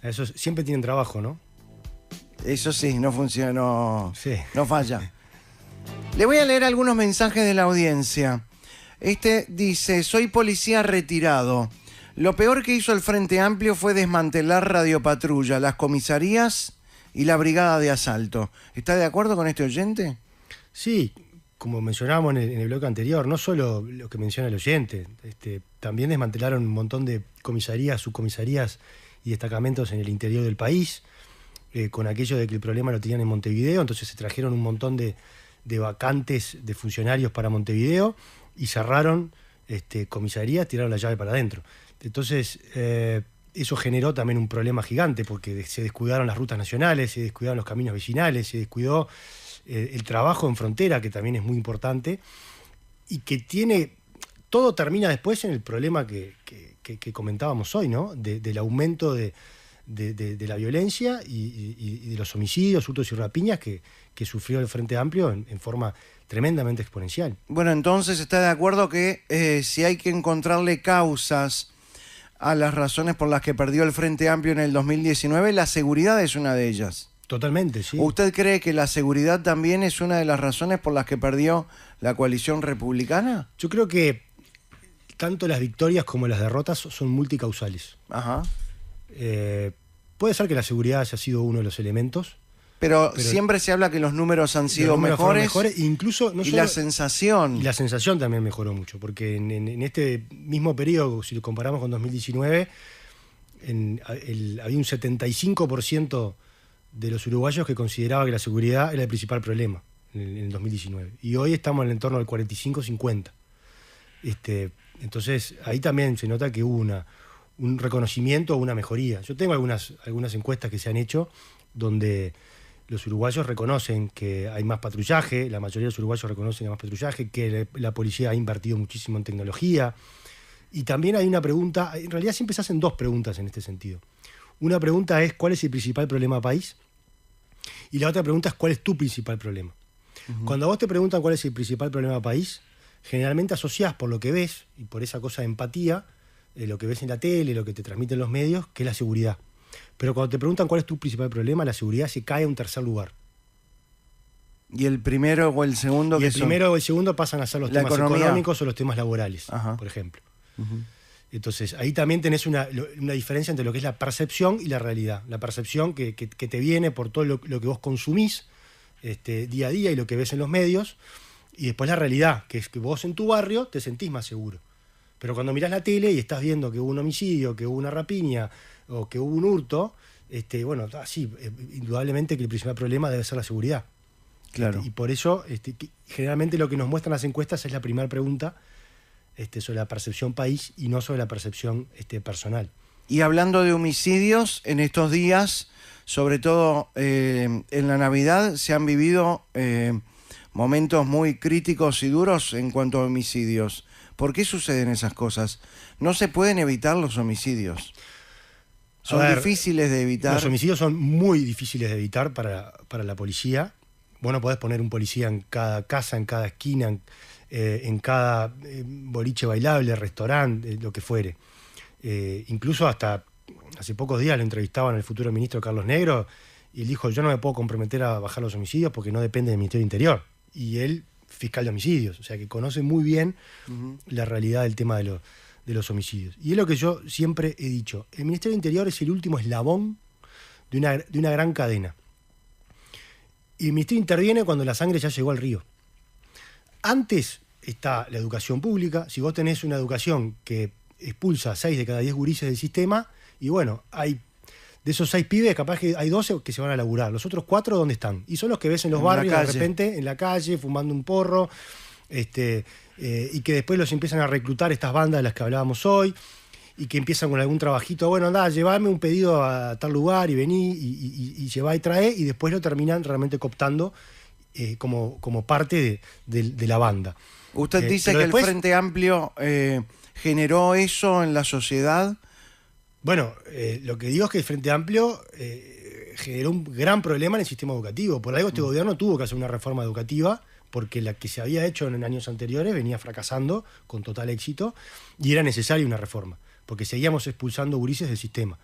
Esos siempre tienen trabajo, ¿no? Eso sí, no funciona, no falla. Le voy a leer algunos mensajes de la audiencia. Dice, soy policía retirado. Lo peor que hizo el Frente Amplio fue desmantelar Radio Patrulla, las comisarías y la brigada de asalto. ¿Está de acuerdo con este oyente? Sí, como mencionábamos en el bloque anterior, no solo lo que menciona el oyente, también desmantelaron un montón de comisarías, subcomisarías y destacamentos en el interior del país, con aquello de que el problema lo tenían en Montevideo, entonces se trajeron un montón de vacantes de funcionarios para Montevideo y cerraron comisarías, tiraron la llave para adentro. Entonces, eso generó también un problema gigante, porque se descuidaron las rutas nacionales, se descuidaron los caminos vecinales, se descuidó el trabajo en frontera, que también es muy importante, y que todo termina después en el problema que comentábamos hoy, ¿no? Del aumento de la violencia y de los homicidios, hurtos y rapiñas que sufrió el Frente Amplio en forma tremendamente exponencial. Bueno, entonces está de acuerdo que si hay que encontrarle causas a las razones por las que perdió el Frente Amplio en el 2019, la seguridad es una de ellas. Totalmente, sí. ¿Usted cree que la seguridad también es una de las razones por las que perdió la coalición republicana? Yo creo que tanto las victorias como las derrotas son multicausales. Ajá. Puede ser que la seguridad haya sido uno de los elementos. Pero siempre se habla que los números han sido mejores. Incluso, no y solo, la sensación. Y la sensación también mejoró mucho, porque en este mismo periodo, si lo comparamos con 2019, había un 75% de los uruguayos que consideraba que la seguridad era el principal problema en el 2019. Y hoy estamos en el entorno del 45-50. Entonces, ahí también se nota que hubo un reconocimiento o una mejoría. Yo tengo algunas encuestas que se han hecho donde los uruguayos reconocen que hay más patrullaje, la mayoría de los uruguayos reconocen que hay más patrullaje, que la policía ha invertido muchísimo en tecnología. Y también hay una pregunta, en realidad siempre se hacen dos preguntas en este sentido. Una pregunta es ¿cuál es el principal problema país? Y la otra pregunta es ¿cuál es tu principal problema? Cuando a vos te preguntan cuál es el principal problema país, generalmente asociás por lo que ves y por esa cosa de empatía, lo que ves en la tele, lo que te transmiten los medios, que es la seguridad. Pero cuando te preguntan cuál es tu principal problema, la seguridad se cae a un tercer lugar. ¿Y el primero o el segundo? Y el primero o el segundo pasan a ser los temas económicos o los temas laborales, por ejemplo. Entonces, ahí también tenés una diferencia entre lo que es la percepción y la realidad. La percepción que te viene por todo lo que vos consumís día a día y lo que ves en los medios, y después la realidad, que es que vos en tu barrio te sentís más seguro. Pero cuando mirás la tele y estás viendo que hubo un homicidio, que hubo una rapiña o que hubo un hurto, bueno, sí, indudablemente que el principal problema debe ser la seguridad. Claro. Y por eso, generalmente lo que nos muestran las encuestas es la primera pregunta sobre la percepción país y no sobre la percepción personal. Y hablando de homicidios, en estos días, sobre todo en la Navidad, se han vivido momentos muy críticos y duros en cuanto a homicidios. ¿Por qué suceden esas cosas? No se pueden evitar los homicidios. Son difíciles de evitar. Los homicidios son muy difíciles de evitar para la policía. Vos no podés poner un policía en cada casa, en cada esquina, en cada boliche bailable, restaurante, lo que fuere. Incluso hasta hace pocos días lo entrevistaban al futuro ministro Carlos Negro y él dijo, yo no me puedo comprometer a bajar los homicidios porque no depende del Ministerio del Interior. Y él, fiscal de homicidios, o sea que conoce muy bien la realidad del tema de los homicidios. Y es lo que yo siempre he dicho, el Ministerio del Interior es el último eslabón de una gran cadena. Y el Ministerio interviene cuando la sangre ya llegó al río. Antes está la educación pública. Si vos tenés una educación que expulsa a 6 de cada 10 gurises del sistema, y bueno, de esos 6 pibes, capaz que hay 12 que se van a laburar. Los otros 4, ¿dónde están? Y son los que ves en los barrios, de repente, en la calle, fumando un porro, y que después los empiezan a reclutar estas bandas de las que hablábamos hoy, y que empiezan con algún trabajito, bueno, andá, llevame un pedido a tal lugar y vení, y llevá y trae, y después lo terminan realmente cooptando como parte de la banda. ¿Usted dice que después, el Frente Amplio generó eso en la sociedad? Bueno, lo que digo es que el Frente Amplio generó un gran problema en el sistema educativo. Por algo este gobierno tuvo que hacer una reforma educativa, porque la que se había hecho en años anteriores venía fracasando con total éxito, y era necesaria una reforma, porque seguíamos expulsando gurises del sistema.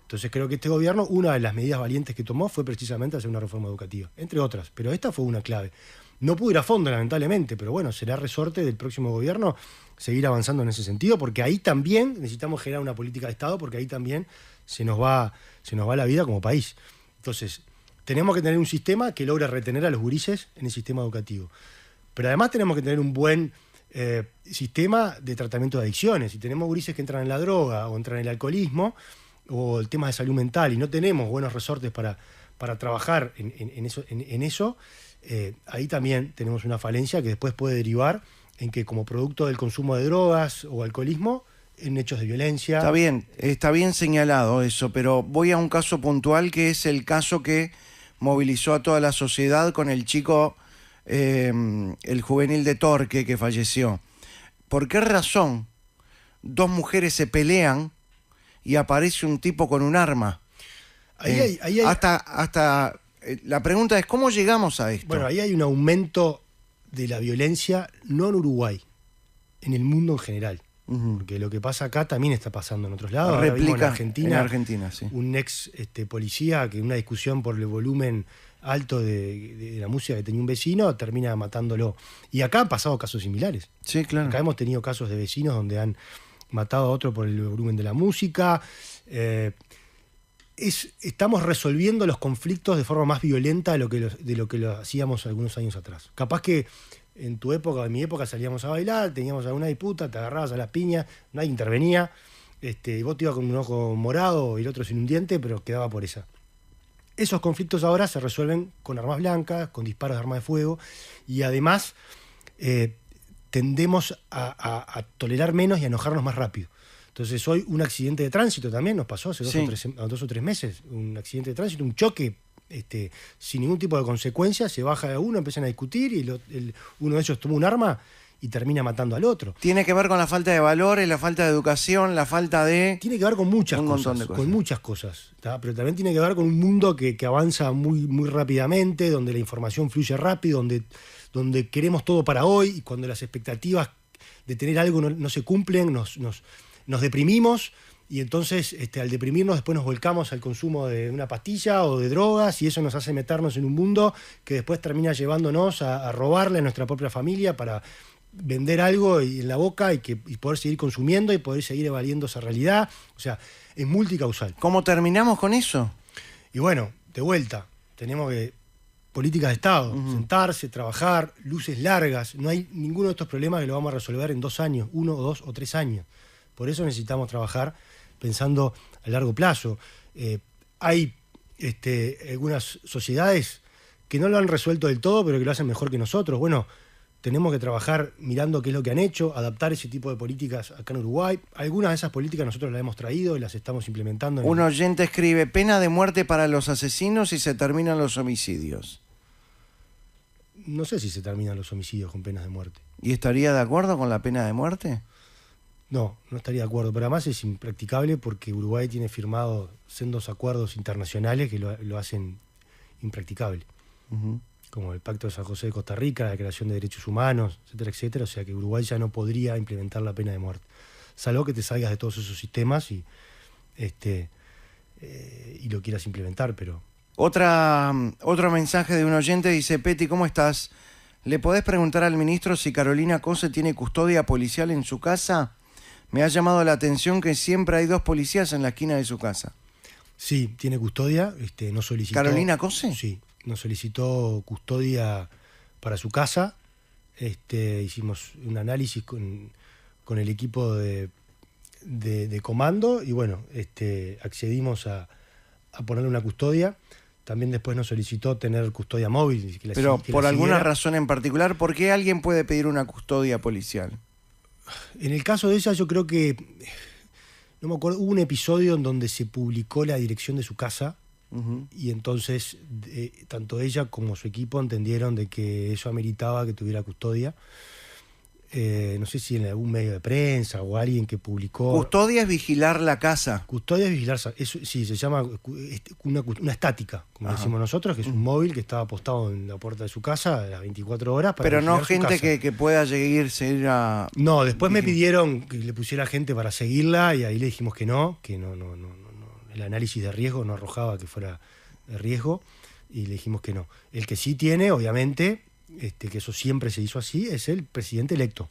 Entonces creo que este gobierno, una de las medidas valientes que tomó fue precisamente hacer una reforma educativa, entre otras, pero esta fue una clave. No pudo ir a fondo, lamentablemente, pero bueno, será resorte del próximo gobierno seguir avanzando en ese sentido, porque ahí también necesitamos generar una política de Estado, porque ahí también se nos va la vida como país. Entonces, tenemos que tener un sistema que logre retener a los gurises en el sistema educativo. Pero además tenemos que tener un buen sistema de tratamiento de adicciones. Si tenemos gurises que entran en la droga o entran en el alcoholismo o el tema de salud mental y no tenemos buenos resortes para trabajar en eso, ahí también tenemos una falencia que después puede derivar en que como producto del consumo de drogas o alcoholismo, en hechos de violencia. Está bien señalado eso, pero voy a un caso puntual que es el caso que movilizó a toda la sociedad con el chico, el juvenil de Torque que falleció. ¿Por qué razón 2 mujeres se pelean y aparece un tipo con un arma? La pregunta es, ¿cómo llegamos a esto? Bueno, ahí hay un aumento de la violencia, no en Uruguay, en el mundo en general. Porque lo que pasa acá también está pasando en otros lados. Replica en Argentina, sí. Un ex policía que en una discusión por el volumen alto de la música que tenía un vecino termina matándolo. Y acá han pasado casos similares. Sí, claro. Acá hemos tenido casos de vecinos donde han matado a otro por el volumen de la música. Estamos resolviendo los conflictos de forma más violenta de lo que lo hacíamos algunos años atrás. Capaz que en tu época o en mi época salíamos a bailar, teníamos alguna disputa, te agarrabas a las piñas, nadie intervenía, vos te ibas con un ojo morado y el otro sin un diente, pero quedaba por esa. Esos conflictos ahora se resuelven con armas blancas, con disparos de armas de fuego, y además tendemos a tolerar menos y a enojarnos más rápido. Entonces hoy un accidente de tránsito también nos pasó hace 2 o 3 meses, un accidente de tránsito, un choque sin ningún tipo de consecuencia, se baja de uno, empiezan a discutir y uno de ellos toma un arma y termina matando al otro. Tiene que ver con la falta de valores, la falta de educación, la falta de... Tiene que ver con muchas un cosas, montón de cosas. con muchas cosas, ¿tá? Pero también tiene que ver con un mundo que avanza muy, muy rápidamente, donde la información fluye rápido, donde queremos todo para hoy, y cuando las expectativas de tener algo no se cumplen, nos deprimimos, y entonces al deprimirnos después nos volcamos al consumo de una pastilla o de drogas, y eso nos hace meternos en un mundo que después termina llevándonos a robarle a nuestra propia familia para vender algo en la boca y poder seguir consumiendo y poder seguir evadiendo esa realidad. O sea, es multicausal. ¿Cómo terminamos con eso? Y bueno, de vuelta, tenemos que políticas de Estado, sentarse, trabajar, luces largas. No hay ninguno de estos problemas que lo vamos a resolver en 2 años, 1, 2 o 3 años. Por eso necesitamos trabajar pensando a largo plazo. Hay algunas sociedades que no lo han resuelto del todo, pero que lo hacen mejor que nosotros. Bueno, tenemos que trabajar mirando qué es lo que han hecho, adaptar ese tipo de políticas acá en Uruguay. Algunas de esas políticas nosotros las hemos traído y las estamos implementando. Un oyente escribe: pena de muerte para los asesinos y se terminan los homicidios. No sé si se terminan los homicidios con penas de muerte. ¿Y estaría de acuerdo con la pena de muerte? No estaría de acuerdo. Pero además es impracticable porque Uruguay tiene firmado sendos acuerdos internacionales que lo hacen impracticable. Como el Pacto de San José de Costa Rica, la Declaración de Derechos Humanos, etcétera, etcétera. O sea que Uruguay ya no podría implementar la pena de muerte. Salvo que te salgas de todos esos sistemas y lo quieras implementar, pero... Otro mensaje de un oyente dice: Peti, ¿cómo estás? ¿Le podés preguntar al ministro si Carolina Cose tiene custodia policial en su casa? Me ha llamado la atención que siempre hay 2 policías en la esquina de su casa. Sí, tiene custodia. No solicitó... ¿Carolina Cose? Sí, nos solicitó custodia para su casa. Hicimos un análisis con el equipo de comando y bueno, accedimos a ponerle una custodia. También después nos solicitó tener custodia móvil. Pero por alguna razón en particular, ¿por qué alguien puede pedir una custodia policial? En el caso de ella, yo creo que, no me acuerdo, hubo un episodio en donde se publicó la dirección de su casa y entonces tanto ella como su equipo entendieron de que eso ameritaba que tuviera custodia. No sé si en algún medio de prensa o alguien que publicó... Custodia es vigilar la casa. Custodia es vigilar, eso, sí, se llama una estática, como decimos nosotros, que es un móvil que estaba apostado en la puerta de su casa a las 24 horas para pero no vigilar su gente casa. que pueda seguir a... No, después me pidieron que le pusiera gente para seguirla y ahí le dijimos que no, el análisis de riesgo no arrojaba que fuera de riesgo y le dijimos que no. El que sí tiene, obviamente... que eso siempre se hizo así, es el presidente electo.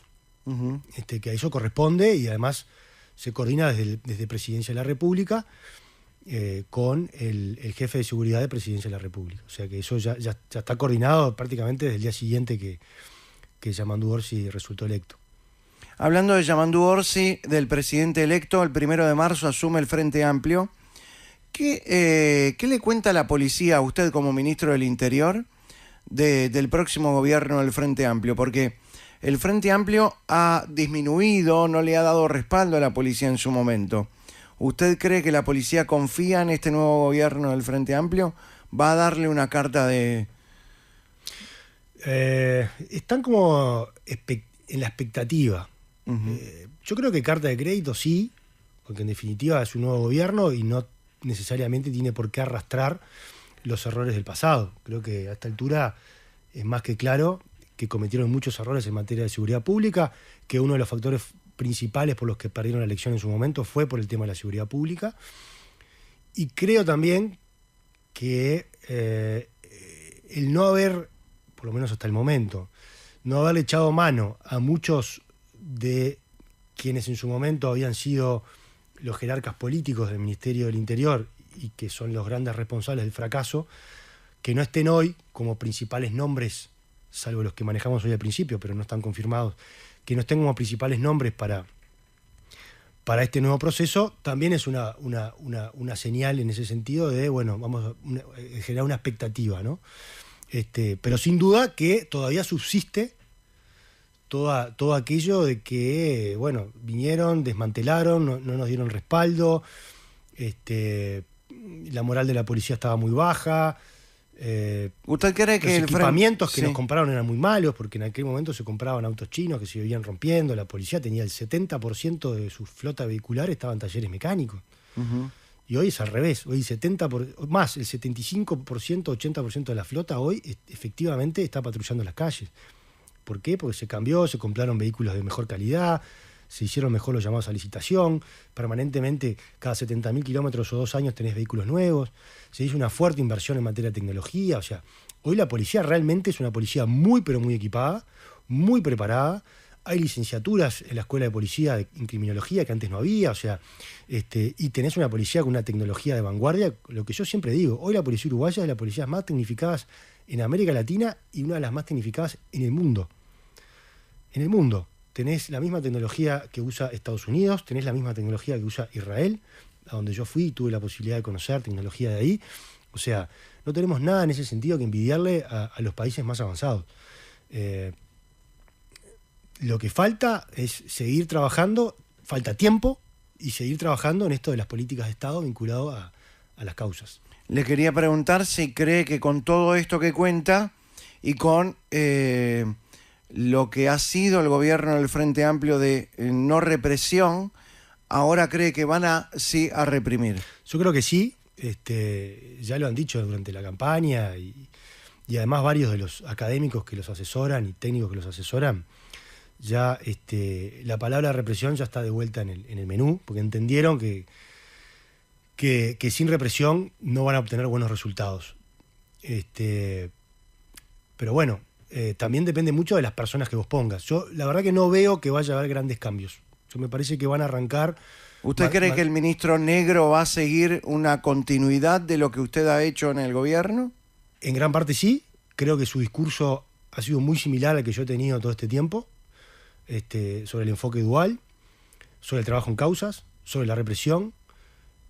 Que a eso corresponde y además se coordina desde Presidencia de la República con el jefe de seguridad de Presidencia de la República. O sea que eso ya está coordinado prácticamente desde el día siguiente que Yamandu Orsi resultó electo. Hablando de Yamandu Orsi, del presidente electo, el 1 de marzo asume el Frente Amplio. ¿Qué le cuenta la policía a usted como ministro del Interior del próximo gobierno del Frente Amplio? Porque el Frente Amplio ha disminuido, no le ha dado respaldo a la policía en su momento. ¿Usted cree que la policía confía en este nuevo gobierno del Frente Amplio? ¿Va a darle una carta de...? Están como en la expectativa. Yo creo que carta de crédito sí, porque en definitiva es un nuevo gobierno y no necesariamente tiene por qué arrastrar los errores del pasado. Creo que a esta altura es más que claro que cometieron muchos errores en materia de seguridad pública, que uno de los factores principales por los que perdieron la elección en su momento fue por el tema de la seguridad pública. Y creo también que el no haber, por lo menos hasta el momento, no haberle echado mano a muchos de quienes en su momento habían sido los jerarcas políticos del Ministerio del Interior y que son los grandes responsables del fracaso, que no estén hoy como principales nombres, salvo los que manejamos hoy al principio, pero no están confirmados, que no estén como principales nombres para este nuevo proceso, también es una señal en ese sentido de, bueno, vamos a generar una expectativa, ¿no? Pero sin duda que todavía subsiste todo aquello de que, bueno, vinieron, desmantelaron, no nos dieron respaldo, la moral de la policía estaba muy baja, ¿Usted cree que los equipamientos que sí, nos compraron eran muy malos, porque en aquel momento se compraban autos chinos que se iban rompiendo, la policía tenía el 70% de su flota vehicular estaba en talleres mecánicos. Y hoy es al revés, hoy el 75%, 80% de la flota hoy efectivamente está patrullando las calles. ¿Por qué? Porque se cambió, se compraron vehículos de mejor calidad, se hicieron mejor los llamados a licitación, permanentemente cada 70.000 kilómetros o 2 años tenés vehículos nuevos, se hizo una fuerte inversión en materia de tecnología, o sea, hoy la policía realmente es una policía muy pero muy equipada, muy preparada. Hay licenciaturas en la escuela de policía en criminología que antes no había, o sea, y tenés una policía con una tecnología de vanguardia. Lo que yo siempre digo, hoy la policía uruguaya es de las policías más tecnificadas en América Latina y una de las más tecnificadas en el mundo. En el mundo tenés la misma tecnología que usa Estados Unidos, tenés la misma tecnología que usa Israel, a donde yo fui y tuve la posibilidad de conocer tecnología de ahí. O sea, no tenemos nada en ese sentido que envidiarle a los países más avanzados. Lo que falta es seguir trabajando, falta tiempo, y seguir trabajando en esto de las políticas de Estado vinculado a las causas. Le quería preguntar si cree que con todo esto que cuenta y con lo que ha sido el gobierno del Frente Amplio de no represión, ahora cree que van sí a reprimir. Yo creo que sí, ya lo han dicho durante la campaña y además varios de los académicos que los asesoran y técnicos que los asesoran, ya la palabra represión ya está de vuelta en el menú, porque entendieron que sin represión no van a obtener buenos resultados. Pero bueno, también depende mucho de las personas que vos pongas. Yo la verdad que no veo que vaya a haber grandes cambios. Yo me parece que van a arrancar... ¿Usted cree que el ministro Negro va a seguir una continuidad de lo que usted ha hecho en el gobierno? En gran parte sí. Creo que su discurso ha sido muy similar al que yo he tenido todo este tiempo. Sobre el enfoque dual, sobre el trabajo en causas, sobre la represión,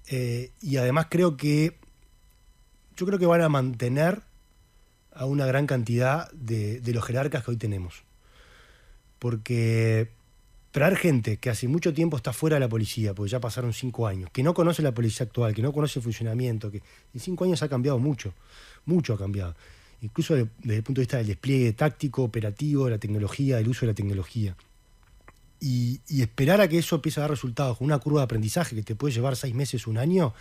y además yo creo que van a mantener a una gran cantidad de los jerarcas que hoy tenemos, porque traer gente que hace mucho tiempo está fuera de la policía, porque ya pasaron 5 años, que no conoce la policía actual, que no conoce el funcionamiento, que en 5 años ha cambiado mucho ha cambiado, incluso desde el punto de vista del despliegue táctico, operativo, de la tecnología, del uso de la tecnología. Y esperar a que eso empiece a dar resultados con una curva de aprendizaje que te puede llevar 6 meses, 1 año,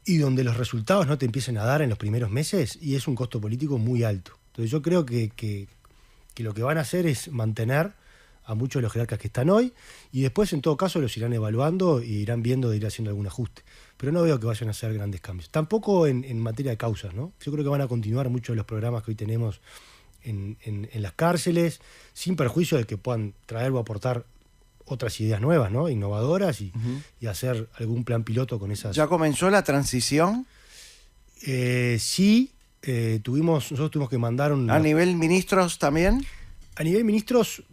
y donde los resultados no te empiecen a dar en los primeros meses, y es un costo político muy alto. Entonces yo creo que lo que van a hacer es mantener a muchos de los jerarcas que están hoy, y después en todo caso los irán evaluando y irán viendo de ir haciendo algún ajuste. Pero no veo que vayan a hacer grandes cambios. Tampoco en materia de causas, ¿no? Yo creo que van a continuar muchos de los programas que hoy tenemos en las cárceles, sin perjuicio de que puedan traer o aportar otras ideas nuevas, ¿no? Innovadoras y hacer algún plan piloto con esas. ¿Ya comenzó la transición? Sí, nosotros tuvimos que mandar ¿A nivel ministros también? A nivel ministros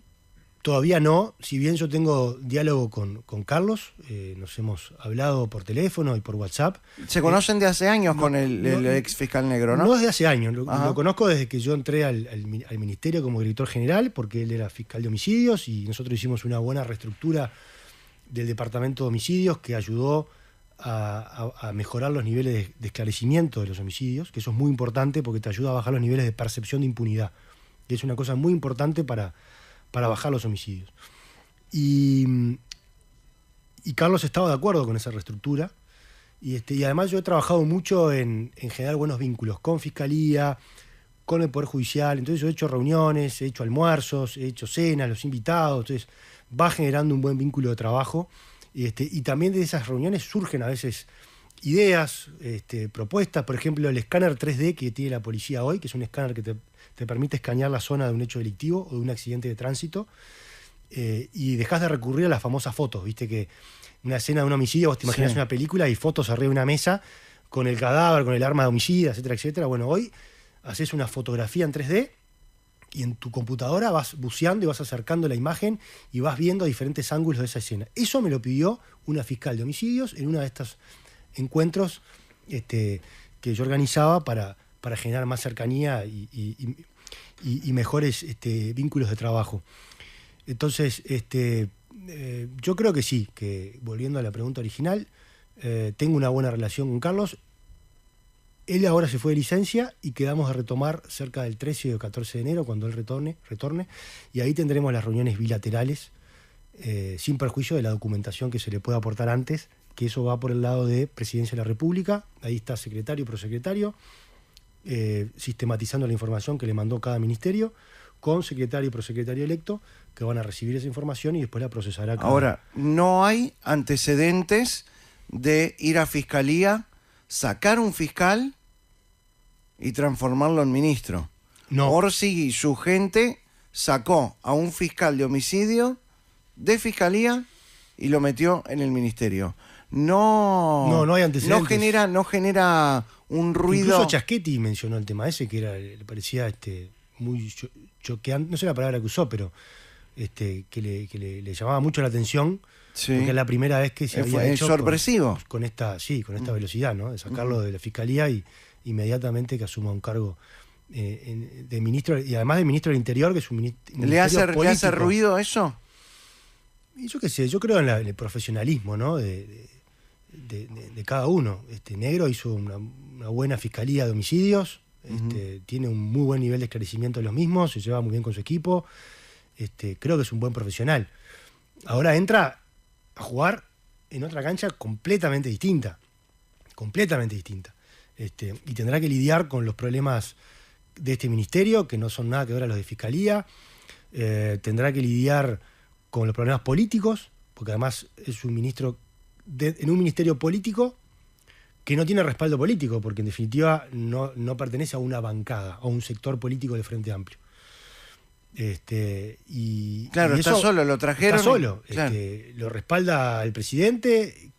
todavía no, si bien yo tengo diálogo con Carlos, nos hemos hablado por teléfono y por WhatsApp. ¿Se conocen de hace años con el ex fiscal Negro, no? No desde hace años, lo conozco desde que yo entré al ministerio como director general, porque él era fiscal de homicidios y nosotros hicimos una buena reestructura del departamento de homicidios que ayudó a mejorar los niveles de esclarecimiento de los homicidios, que eso es muy importante porque te ayuda a bajar los niveles de percepción de impunidad. Y es una cosa muy importante para bajar los homicidios. Y Carlos estaba de acuerdo con esa reestructura. Y además yo he trabajado mucho en generar buenos vínculos con Fiscalía, con el Poder Judicial. Entonces yo he hecho reuniones, he hecho almuerzos, he hecho cenas, los invitados. Entonces va generando un buen vínculo de trabajo. Y también de esas reuniones surgen a veces ideas, propuestas. Por ejemplo, el escáner 3D que tiene la policía hoy, que es un escáner que te permite escanear la zona de un hecho delictivo o de un accidente de tránsito, y dejás de recurrir a las famosas fotos. Viste que una escena de un homicidio, vos te imaginás una película y fotos arriba de una mesa con el cadáver, con el arma de homicida, etcétera, etcétera. Bueno, hoy haces una fotografía en 3D y en tu computadora vas buceando y vas acercando la imagen y vas viendo diferentes ángulos de esa escena. Eso me lo pidió una fiscal de homicidios en uno de estos encuentros que yo organizaba para generar más cercanía y mejores vínculos de trabajo. Entonces, yo creo que sí, que volviendo a la pregunta original, tengo una buena relación con Carlos. Él ahora se fue de licencia y quedamos de retomar cerca del 13 o 14 de enero, cuando él retorne, y ahí tendremos las reuniones bilaterales, sin perjuicio de la documentación que se le pueda aportar antes, que eso va por el lado de Presidencia de la República, ahí está secretario y prosecretario, sistematizando la información que le mandó cada ministerio, con secretario y prosecretario electo, que van a recibir esa información y después la procesará cada... Ahora, no hay antecedentes de ir a Fiscalía, sacar un fiscal y transformarlo en ministro. No. Orsi y su gente sacó a un fiscal de homicidio de Fiscalía y lo metió en el ministerio. No hay antecedentes. No genera un ruido. Incluso Chaschetti mencionó el tema ese, que le parecía muy choqueante, no sé la palabra que usó, pero que le llamaba mucho la atención, sí, porque es la primera vez que se había hecho sorpresivo. con esta velocidad, ¿no? De sacarlo de la Fiscalía y inmediatamente que asuma un cargo de ministro, y además de ministro del Interior, que es un ministerio ¿Le hace político. ruido eso? Y yo qué sé, yo creo en el profesionalismo, ¿no? de cada uno. Negro hizo una buena fiscalía de homicidios, tiene un muy buen nivel de esclarecimiento de los mismos, se lleva muy bien con su equipo, creo que es un buen profesional. Ahora entra a jugar en otra cancha completamente distinta, y tendrá que lidiar con los problemas de este ministerio, que no son nada que ver a los de Fiscalía, tendrá que lidiar con los problemas políticos, porque además es un ministro en un ministerio político que no tiene respaldo político, porque en definitiva no pertenece a una bancada, a un sector político del Frente Amplio. Claro, está solo, lo trajeron. Está solo, claro. Lo respalda el presidente,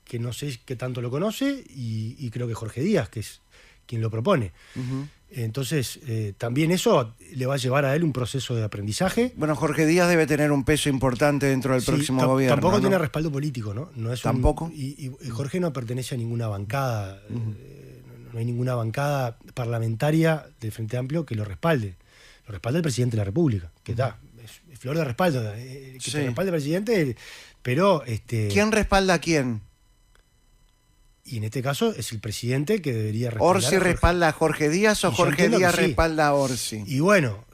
que no sé qué tanto lo conoce, y creo que Jorge Díaz, que es quien lo propone. Uh-huh. Entonces, también eso le va a llevar a él un proceso de aprendizaje. Bueno, Jorge Díaz debe tener un peso importante dentro del próximo gobierno. Tampoco ¿no? tiene respaldo político, ¿no? No es ¿Tampoco? Y Jorge no pertenece a ninguna bancada, no hay ninguna bancada parlamentaria del Frente Amplio que lo respalde. Lo respalda el presidente de la República, que es flor de respaldo, que sí, te respalde el presidente, pero... ¿Quién respalda a quién? Y en este caso es el presidente que debería respaldar. ¿Orsi respalda a Jorge Díaz o Jorge Díaz respalda a Orsi? Y bueno...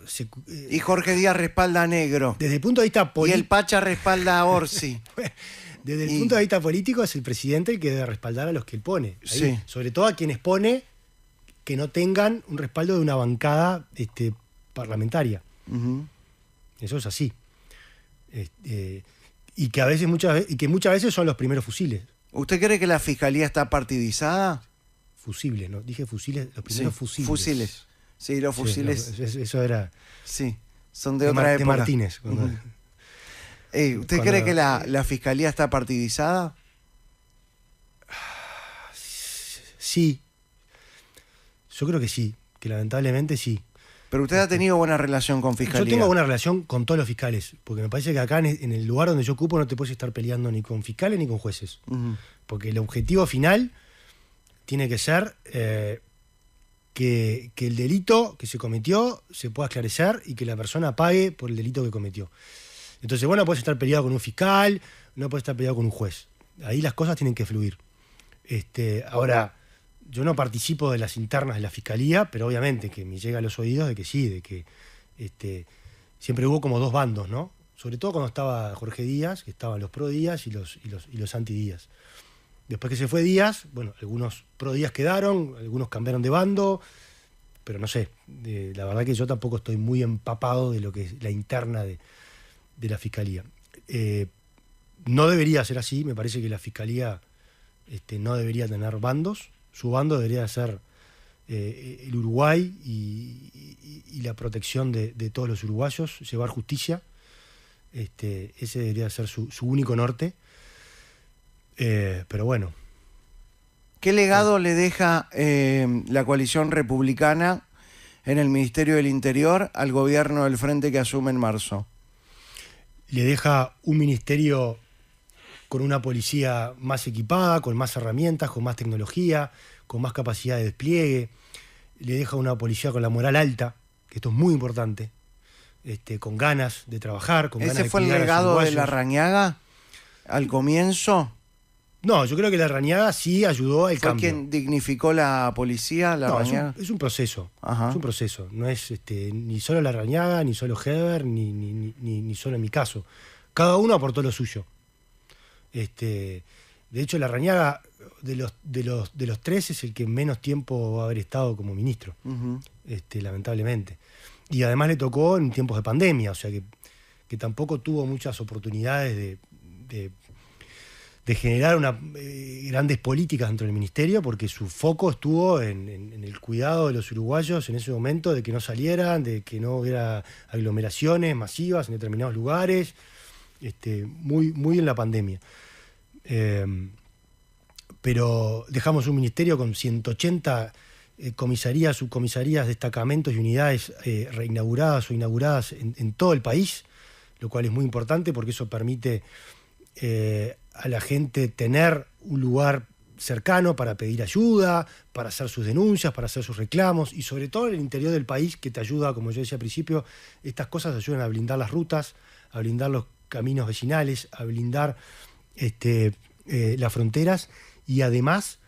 y Jorge Díaz respalda a Negro. Desde el punto de vista político... Y el Pacha respalda a Orsi. Desde el punto de vista político es el presidente el que debe respaldar a los que él pone. Ahí, sí. Sobre todo a quienes pone que no tengan un respaldo de una bancada parlamentaria. Uh-huh. Eso es así. Y que muchas veces son los primeros fusiles. ¿Usted cree que la Fiscalía está partidizada? Fusibles, ¿no? Dije fusiles, los primeros fusiles. Fusiles. Sí, los fusiles. Sí, eso era... Sí, son de otra época. De Martínez. ¿Usted cree que la Fiscalía está partidizada? Sí. Yo creo que sí, que lamentablemente sí. Pero usted ha tenido buena relación con Fiscalía. Yo tengo buena relación con todos los fiscales, porque me parece que acá en el lugar donde yo ocupo no te puedes estar peleando ni con fiscales ni con jueces. Uh-huh. Porque el objetivo final tiene que ser que el delito que se cometió se pueda esclarecer y que la persona pague por el delito que cometió. Entonces, bueno, no puedes estar peleado con un fiscal, no puedes estar peleado con un juez. Ahí las cosas tienen que fluir. Ahora, yo no participo de las internas de la Fiscalía, pero obviamente que me llega a los oídos de que sí, de que siempre hubo como dos bandos, ¿no? Sobre todo cuando estaba Jorge Díaz, que estaban los pro Díaz y los anti Díaz. Después que se fue Díaz, bueno, algunos pro Díaz quedaron, algunos cambiaron de bando, pero no sé, la verdad que yo tampoco estoy muy empapado de lo que es la interna de la Fiscalía. No debería ser así, me parece que la Fiscalía no debería tener bandos. Su bando debería ser el Uruguay y la protección de todos los uruguayos, llevar justicia. Ese debería ser su único norte. Pero bueno. ¿Qué legado le deja la coalición republicana en el Ministerio del Interior al gobierno del Frente que asume en marzo? Le deja un ministerio con una policía más equipada, con más herramientas, con más tecnología, con más capacidad de despliegue. Le deja una policía con la moral alta, que esto es muy importante, con ganas de trabajar, con ganas de ¿Ese fue el cuidar a los legado de uruguayos. Larrañaga al comienzo? No, yo creo que Larrañaga sí ayudó al ¿Fue cambio. quien dignificó la policía, No, Larrañaga? es un proceso. Ajá. Es un proceso. No es ni solo Larrañaga, ni solo Heber, ni solo en mi caso. Cada uno aportó lo suyo. De hecho, Larrañaga, de los tres, es el que menos tiempo va a haber estado como ministro, Ujú. lamentablemente. Y además le tocó en tiempos de pandemia, o sea que tampoco tuvo muchas oportunidades de generar grandes políticas dentro del ministerio, porque su foco estuvo en el cuidado de los uruguayos en ese momento, de que no salieran, de que no hubiera aglomeraciones masivas en determinados lugares, muy en la pandemia. Pero dejamos un ministerio con 180 comisarías, subcomisarías, destacamentos y unidades reinauguradas o inauguradas en todo el país, lo cual es muy importante porque eso permite a la gente tener un lugar cercano para pedir ayuda, para hacer sus denuncias, para hacer sus reclamos, y sobre todo en el interior del país, que te ayuda, como yo decía al principio, estas cosas ayudan a blindar las rutas, a blindar los caminos vecinales, a blindar las fronteras, y además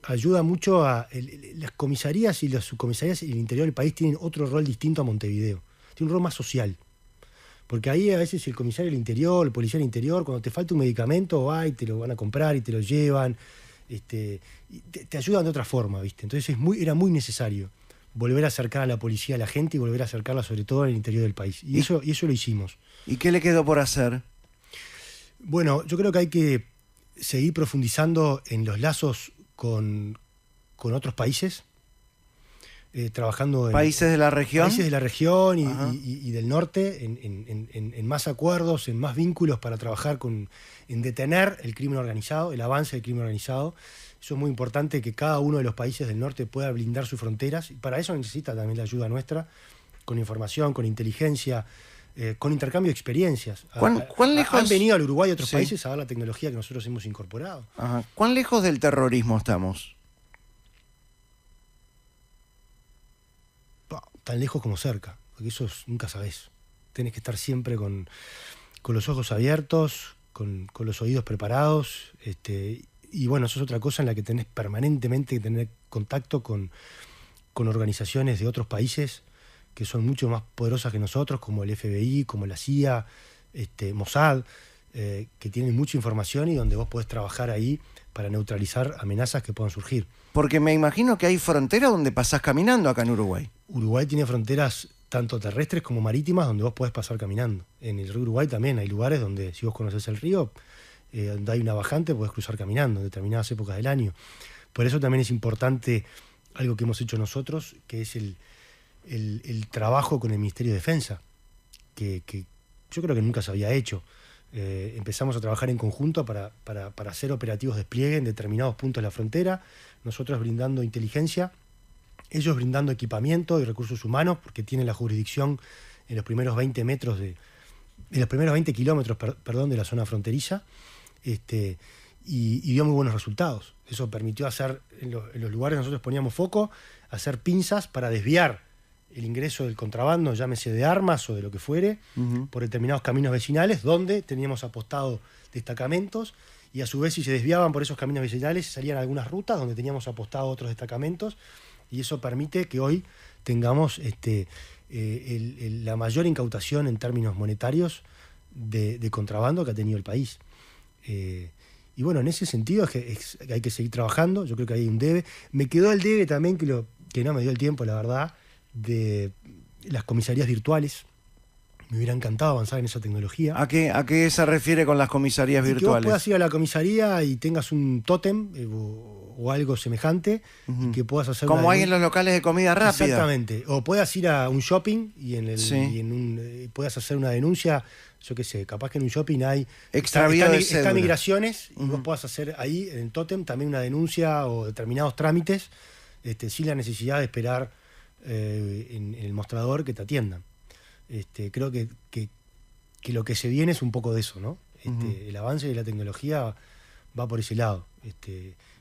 ayuda mucho las comisarías y las subcomisarías en el interior del país tienen otro rol distinto a Montevideo, tiene un rol más social. Porque ahí a veces el comisario del interior, el policía del interior, cuando te falta un medicamento, va y te lo van a comprar y te lo llevan, y te ayudan de otra forma, ¿viste? Entonces era muy necesario volver a acercar a la policía a la gente y volver a acercarla sobre todo en el interior del país. Y eso lo hicimos. ¿Y qué le quedó por hacer? Bueno, yo creo que hay que seguir profundizando en los lazos con otros países, trabajando en ¿Países de la región? Países de la región y del norte, en más acuerdos, en más vínculos para trabajar en detener el crimen organizado, el avance del crimen organizado. Eso es muy importante, que cada uno de los países del norte pueda blindar sus fronteras, y para eso necesita también la ayuda nuestra, con información, con inteligencia, con intercambio de experiencias. ¿Cuán lejos? Han venido al Uruguay y a otros Sí. países a ver la tecnología que nosotros hemos incorporado. Ajá. ¿Cuán lejos del terrorismo estamos? Tan lejos como cerca, porque eso nunca sabés. Tenés que estar siempre con los ojos abiertos, con los oídos preparados, y bueno, eso es otra cosa en la que tenés permanentemente que tener contacto con organizaciones de otros países que son mucho más poderosas que nosotros, como el FBI, como la CIA, Mossad, que tienen mucha información y donde vos podés trabajar ahí para neutralizar amenazas que puedan surgir. Porque me imagino que hay fronteras donde pasás caminando acá en Uruguay. Uruguay tiene fronteras tanto terrestres como marítimas donde vos podés pasar caminando. En el río Uruguay también hay lugares donde, si vos conocés el río, donde hay una bajante, podés cruzar caminando en determinadas épocas del año. Por eso también es importante algo que hemos hecho nosotros, que es el trabajo con el Ministerio de Defensa, que yo creo que nunca se había hecho. Empezamos a trabajar en conjunto para hacer operativos de despliegue en determinados puntos de la frontera, nosotros brindando inteligencia, ellos brindando equipamiento y recursos humanos, porque tienen la jurisdicción en los primeros 20 metros en los primeros 20 kilómetros, de la zona fronteriza, y dio muy buenos resultados. Eso permitió hacer, en los lugares donde nosotros poníamos foco, hacer pinzas para desviar el ingreso del contrabando, llámese de armas o de lo que fuere, por determinados caminos vecinales donde teníamos apostado destacamentos, y a su vez, si se desviaban por esos caminos vecinales, salían algunas rutas donde teníamos apostado otros destacamentos, y eso permite que hoy tengamos la mayor incautación en términos monetarios de contrabando que ha tenido el país. Y bueno, en ese sentido es que hay que seguir trabajando. Yo creo que hay un debe. Me quedó el debe también, que no me dio el tiempo, la verdad, de las comisarías virtuales. Me hubiera encantado avanzar en esa tecnología. ¿A qué se refiere con las comisarías Y que vos virtuales? puedas ir a la comisaría y tengas un tótem o algo semejante, y que puedas hacer Como una hay en los locales de comida rápida. Exactamente. O puedas ir a un shopping y Sí. puedas hacer una denuncia. Yo qué sé, capaz que en un shopping hay Extravío de cédula. está migraciones, y vos podás hacer ahí en el tótem también una denuncia o determinados trámites, sin la necesidad de esperar en el mostrador que te atiendan. Creo que lo que se viene es un poco de eso, ¿no? El avance de la tecnología va por ese lado.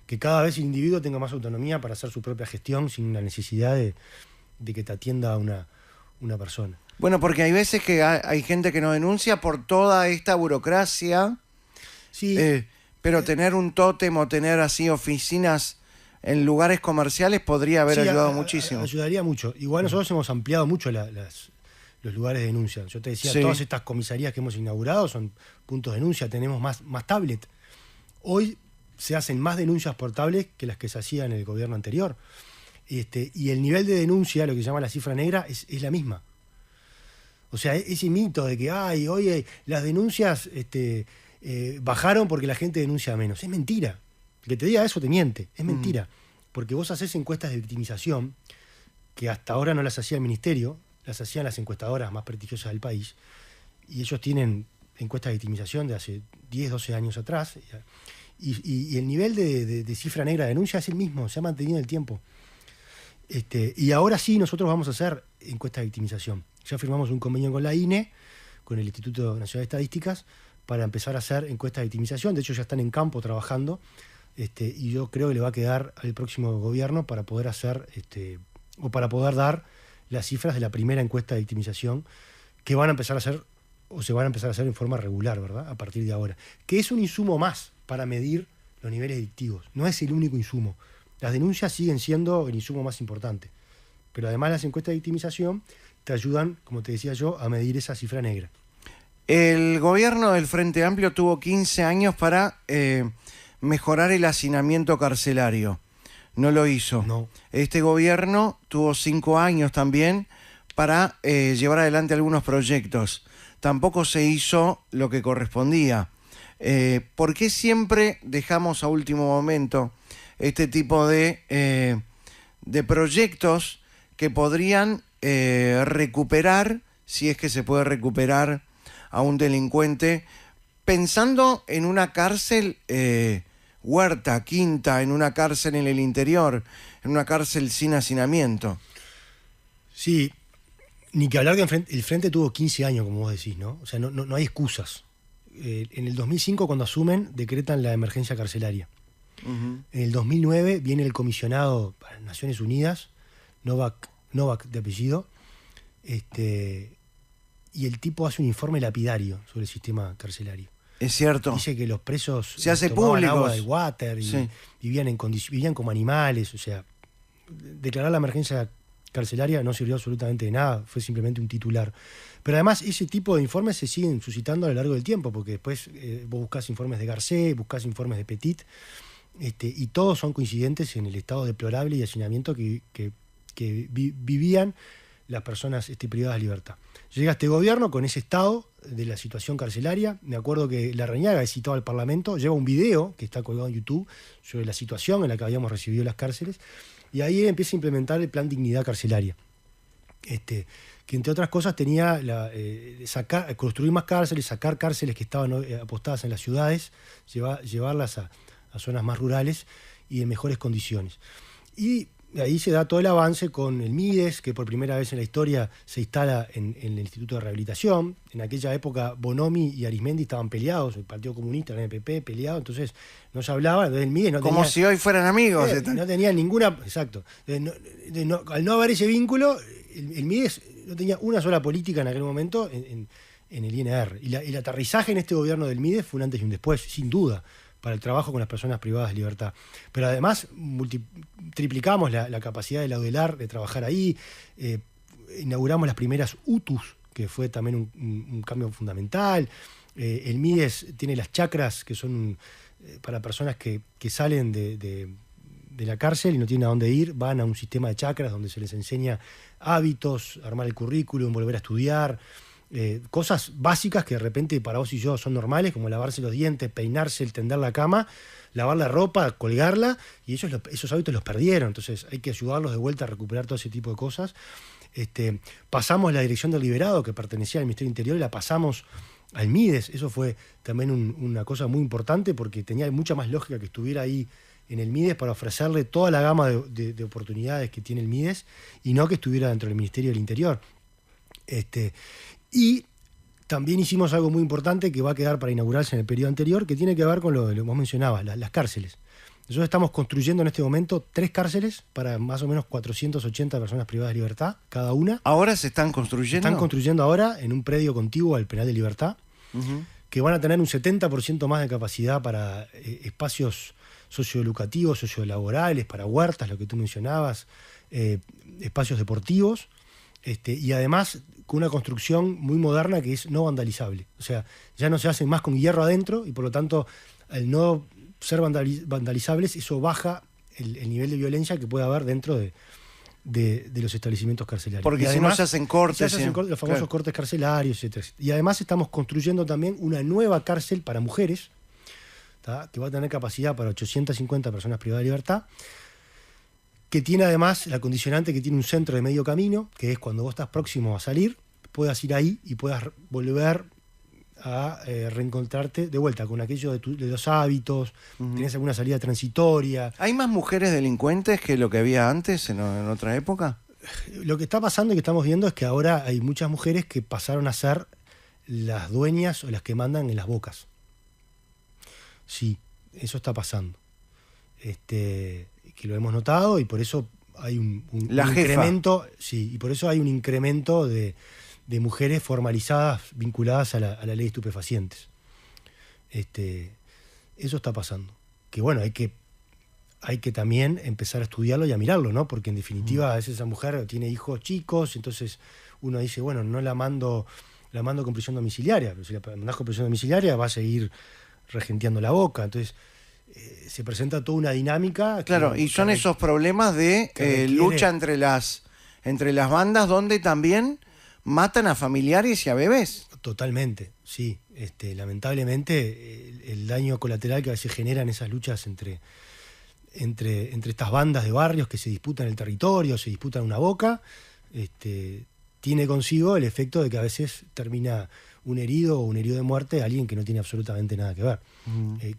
Que cada vez el individuo tenga más autonomía para hacer su propia gestión sin la necesidad de que te atienda una persona. Bueno, porque hay veces que hay gente que no denuncia por toda esta burocracia Sí. Pero tener un tótem o tener así oficinas en lugares comerciales podría haber Sí, ayudado muchísimo. Ayudaría mucho. Igual nosotros hemos ampliado mucho los lugares de denuncia. Yo te decía, Sí. todas estas comisarías que hemos inaugurado son puntos de denuncia, tenemos más tablet. Hoy se hacen más denuncias por tablet que las que se hacían en el gobierno anterior. Y el nivel de denuncia, lo que se llama la cifra negra, es la misma. O sea, ese mito de que, oye, las denuncias bajaron porque la gente denuncia menos. Es mentira. El que te diga eso te miente. Es mentira. Porque vos haces encuestas de victimización, que hasta ahora no las hacía el ministerio, las hacían las encuestadoras más prestigiosas del país, y ellos tienen encuestas de victimización de hace 10, 12 años atrás, y el nivel de cifra negra de denuncia es el mismo, se ha mantenido en el tiempo. Y ahora sí nosotros vamos a hacer encuestas de victimización. Ya firmamos un convenio con la INE, con el Instituto Nacional de Estadísticas, para empezar a hacer encuestas de victimización. De hecho ya están en campo trabajando, y yo creo que le va a quedar al próximo gobierno para poder hacer, o para poder dar las cifras de la primera encuesta de victimización que van a empezar a hacer, o se van a empezar a hacer en forma regular, ¿verdad? A partir de ahora. Que es un insumo más para medir los niveles delictivos. No es el único insumo. Las denuncias siguen siendo el insumo más importante. Pero además las encuestas de victimización te ayudan, como te decía yo, a medir esa cifra negra. El gobierno del Frente Amplio tuvo 15 años para mejorar el hacinamiento carcelario. No lo hizo. No. Este gobierno tuvo 5 años también para llevar adelante algunos proyectos. Tampoco se hizo lo que correspondía. ¿Por qué siempre dejamos a último momento este tipo de proyectos que podrían recuperar, si es que se puede recuperar a un delincuente, pensando en una cárcel Huerta, Quinta, en una cárcel en el interior, en una cárcel sin hacinamiento? Sí, ni que hablar que el Frente tuvo 15 años, como vos decís, ¿no? O sea, no hay excusas. En el 2005, cuando asumen, decretan la emergencia carcelaria. En el 2009 viene el comisionado para Naciones Unidas, Novak de apellido, y el tipo hace un informe lapidario sobre el sistema carcelario. Es cierto. Dice que los presos se hace tomaban público agua del water y sí. vivían como animales. O sea, declarar la emergencia carcelaria no sirvió absolutamente de nada, fue simplemente un titular. Pero además ese tipo de informes se siguen suscitando a lo largo del tiempo, porque después vos buscás informes de Garcés, buscás informes de Petit, y todos son coincidentes en el estado deplorable y de hacinamiento que vivían las personas privadas de libertad. Llega este gobierno con ese estado de la situación carcelaria. Me acuerdo que Larrañaga, citado al Parlamento, lleva un video que está colgado en YouTube sobre la situación en la que habíamos recibido las cárceles, y ahí empieza a implementar el plan Dignidad Carcelaria, que entre otras cosas tenía construir más cárceles, sacar cárceles que estaban apostadas en las ciudades, llevarlas a zonas más rurales y en mejores condiciones. Y ahí se da todo el avance con el MIDES, que por primera vez en la historia se instala en el Instituto de Rehabilitación. En aquella época Bonomi y Arismendi estaban peleados, el Partido Comunista, el NPP, peleado, entonces no se hablaba. Entonces el MIDES no como tenía, si hoy fueran amigos. No tenía ninguna... Exacto. Al no haber ese vínculo, el MIDES no tenía una sola política en aquel momento en el INR. Y el aterrizaje en este gobierno del MIDES fue un antes y un después, sin duda, para el trabajo con las personas privadas de libertad. Pero además triplicamos la capacidad de la UDELAR de trabajar ahí, inauguramos las primeras UTUs, que fue también un cambio fundamental. El MIDES tiene las chacras, que son para personas que salen de la cárcel y no tienen a dónde ir, van a un sistema de chacras donde se les enseña hábitos, armar el currículum, volver a estudiar, cosas básicas que de repente para vos y yo son normales, como lavarse los dientes, peinarse, el tender la cama, lavar la ropa, colgarla, y esos hábitos los perdieron. Entonces hay que ayudarlos de vuelta a recuperar todo ese tipo de cosas. Pasamos la dirección del liberado, que pertenecía al Ministerio del Interior, y la pasamos al MIDES. Eso fue también una cosa muy importante, porque tenía mucha más lógica que estuviera ahí en el MIDES para ofrecerle toda la gama de oportunidades que tiene el MIDES, y no que estuviera dentro del Ministerio del Interior. Y también hicimos algo muy importante que va a quedar para inaugurarse en el periodo anterior, que tiene que ver con lo que vos mencionabas, las cárceles. Nosotros estamos construyendo en este momento 3 cárceles para más o menos 480 personas privadas de libertad, cada una. ¿Ahora se están construyendo? Están construyendo ahora en un predio contiguo al Penal de Libertad. que van a tener un 70% más de capacidad para espacios socioeducativos, sociolaborales, para huertas, lo que tú mencionabas, espacios deportivos, y además con una construcción muy moderna que es no vandalizable. O sea, ya no se hacen más con hierro adentro y por lo tanto, al no ser vandalizables, eso baja el nivel de violencia que puede haber dentro de los establecimientos carcelarios. Porque si no se hacen cortes. Los famosos cortes carcelarios, etc. Y además estamos construyendo también una nueva cárcel para mujeres, ¿tá? Que va a tener capacidad para 850 personas privadas de libertad, que tiene además la condicionante que tiene un centro de medio camino, que es cuando vos estás próximo a salir, puedas ir ahí y puedas volver a reencontrarte de vuelta con aquello de los hábitos, tenés alguna salida transitoria. ¿Hay más mujeres delincuentes que lo que había antes, en otra época? Lo que está pasando y que estamos viendo es que ahora hay muchas mujeres que pasaron a ser las dueñas o las que mandan en las bocas. Sí, eso está pasando. Que lo hemos notado y por eso hay un incremento. Sí, y por eso hay un incremento de mujeres formalizadas vinculadas a la ley de estupefacientes. Eso está pasando. Que bueno, hay que también empezar a estudiarlo y a mirarlo, ¿no? Porque en definitiva a veces esa mujer tiene hijos chicos, entonces uno dice, bueno, no la mando con prisión domiciliaria, pero si la mandás con prisión domiciliaria va a seguir regenteando la boca. Entonces se presenta toda una dinámica. Claro, y son esos problemas de lucha entre las bandas donde también matan a familiares y a bebés. Totalmente, sí. Lamentablemente el daño colateral que a veces generan esas luchas entre estas bandas de barrios que se disputan el territorio, se disputan una boca, tiene consigo el efecto de que a veces termina un herido o un herido de muerte alguien que no tiene absolutamente nada que ver.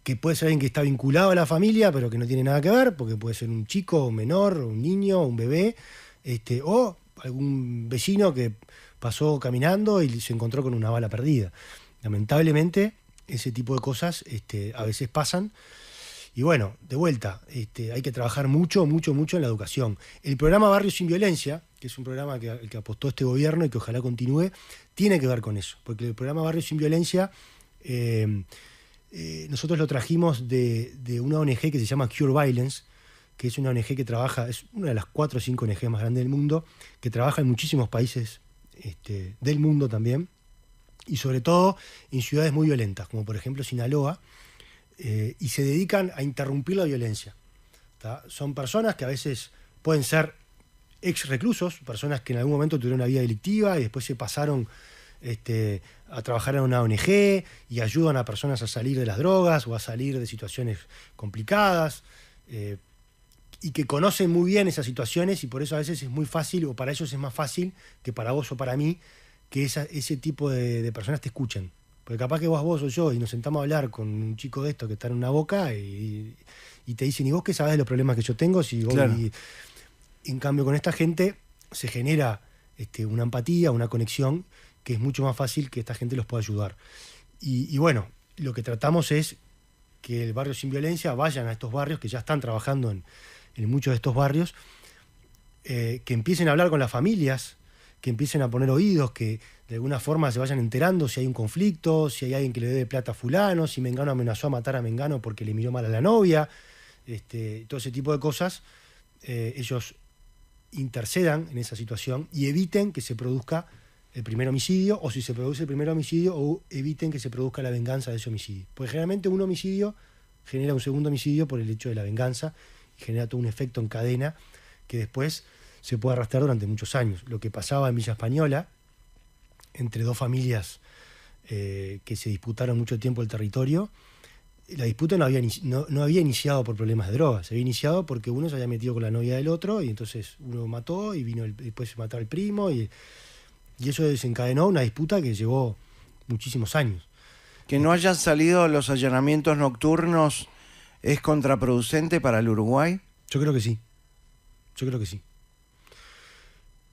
Que puede ser alguien que está vinculado a la familia pero que no tiene nada que ver, porque puede ser un chico, un menor, un niño, un bebé, o algún vecino que pasó caminando y se encontró con una bala perdida. Lamentablemente, ese tipo de cosas a veces pasan. Y bueno, de vuelta, hay que trabajar mucho, mucho, mucho en la educación. El programa Barrios sin Violencia, que es un programa que apostó este gobierno y que ojalá continúe, tiene que ver con eso. Porque el programa Barrios sin Violencia, nosotros lo trajimos de una ONG que se llama Cure Violence, que es una ONG que trabaja, es una de las 4 o 5 ONG más grandes del mundo, que trabaja en muchísimos países del mundo también, y sobre todo en ciudades muy violentas, como por ejemplo Sinaloa, y se dedican a interrumpir la violencia. ¿Tá? Son personas que a veces pueden ser ex reclusos, personas que en algún momento tuvieron una vida delictiva y después se pasaron a trabajar en una ONG y ayudan a personas a salir de las drogas o a salir de situaciones complicadas, y que conocen muy bien esas situaciones y por eso a veces es muy fácil, o para ellos es más fácil que para vos o para mí, que ese tipo de personas te escuchen. Porque capaz que vos o yo y nos sentamos a hablar con un chico de esto que está en una boca y te dicen, ¿y vos qué sabés de los problemas que yo tengo? Si vos, claro. En cambio con esta gente se genera una empatía, una conexión que es mucho más fácil que esta gente los pueda ayudar. Y bueno, lo que tratamos es que el Barrio Sin Violencia vayan a estos barrios que ya están trabajando en muchos de estos barrios, que empiecen a hablar con las familias, que empiecen a poner oídos, que de alguna forma se vayan enterando si hay un conflicto, si hay alguien que le debe plata a fulano, si Mengano amenazó a matar a Mengano porque le miró mal a la novia, todo ese tipo de cosas. Ellos intercedan en esa situación y eviten que se produzca el primer homicidio, o si se produce el primer homicidio, o eviten que se produzca la venganza de ese homicidio. Porque generalmente un homicidio genera un segundo homicidio por el hecho de la venganza y genera todo un efecto en cadena que después se puede arrastrar durante muchos años. Lo que pasaba en Villa Española, entre dos familias que se disputaron mucho tiempo el territorio, la disputa no había iniciado por problemas de drogas, se había iniciado porque uno se había metido con la novia del otro y entonces uno mató y después se mató al primo y eso desencadenó una disputa que llevó muchísimos años. Que no hayan salido los allanamientos nocturnos es contraproducente para el Uruguay. Yo creo que sí.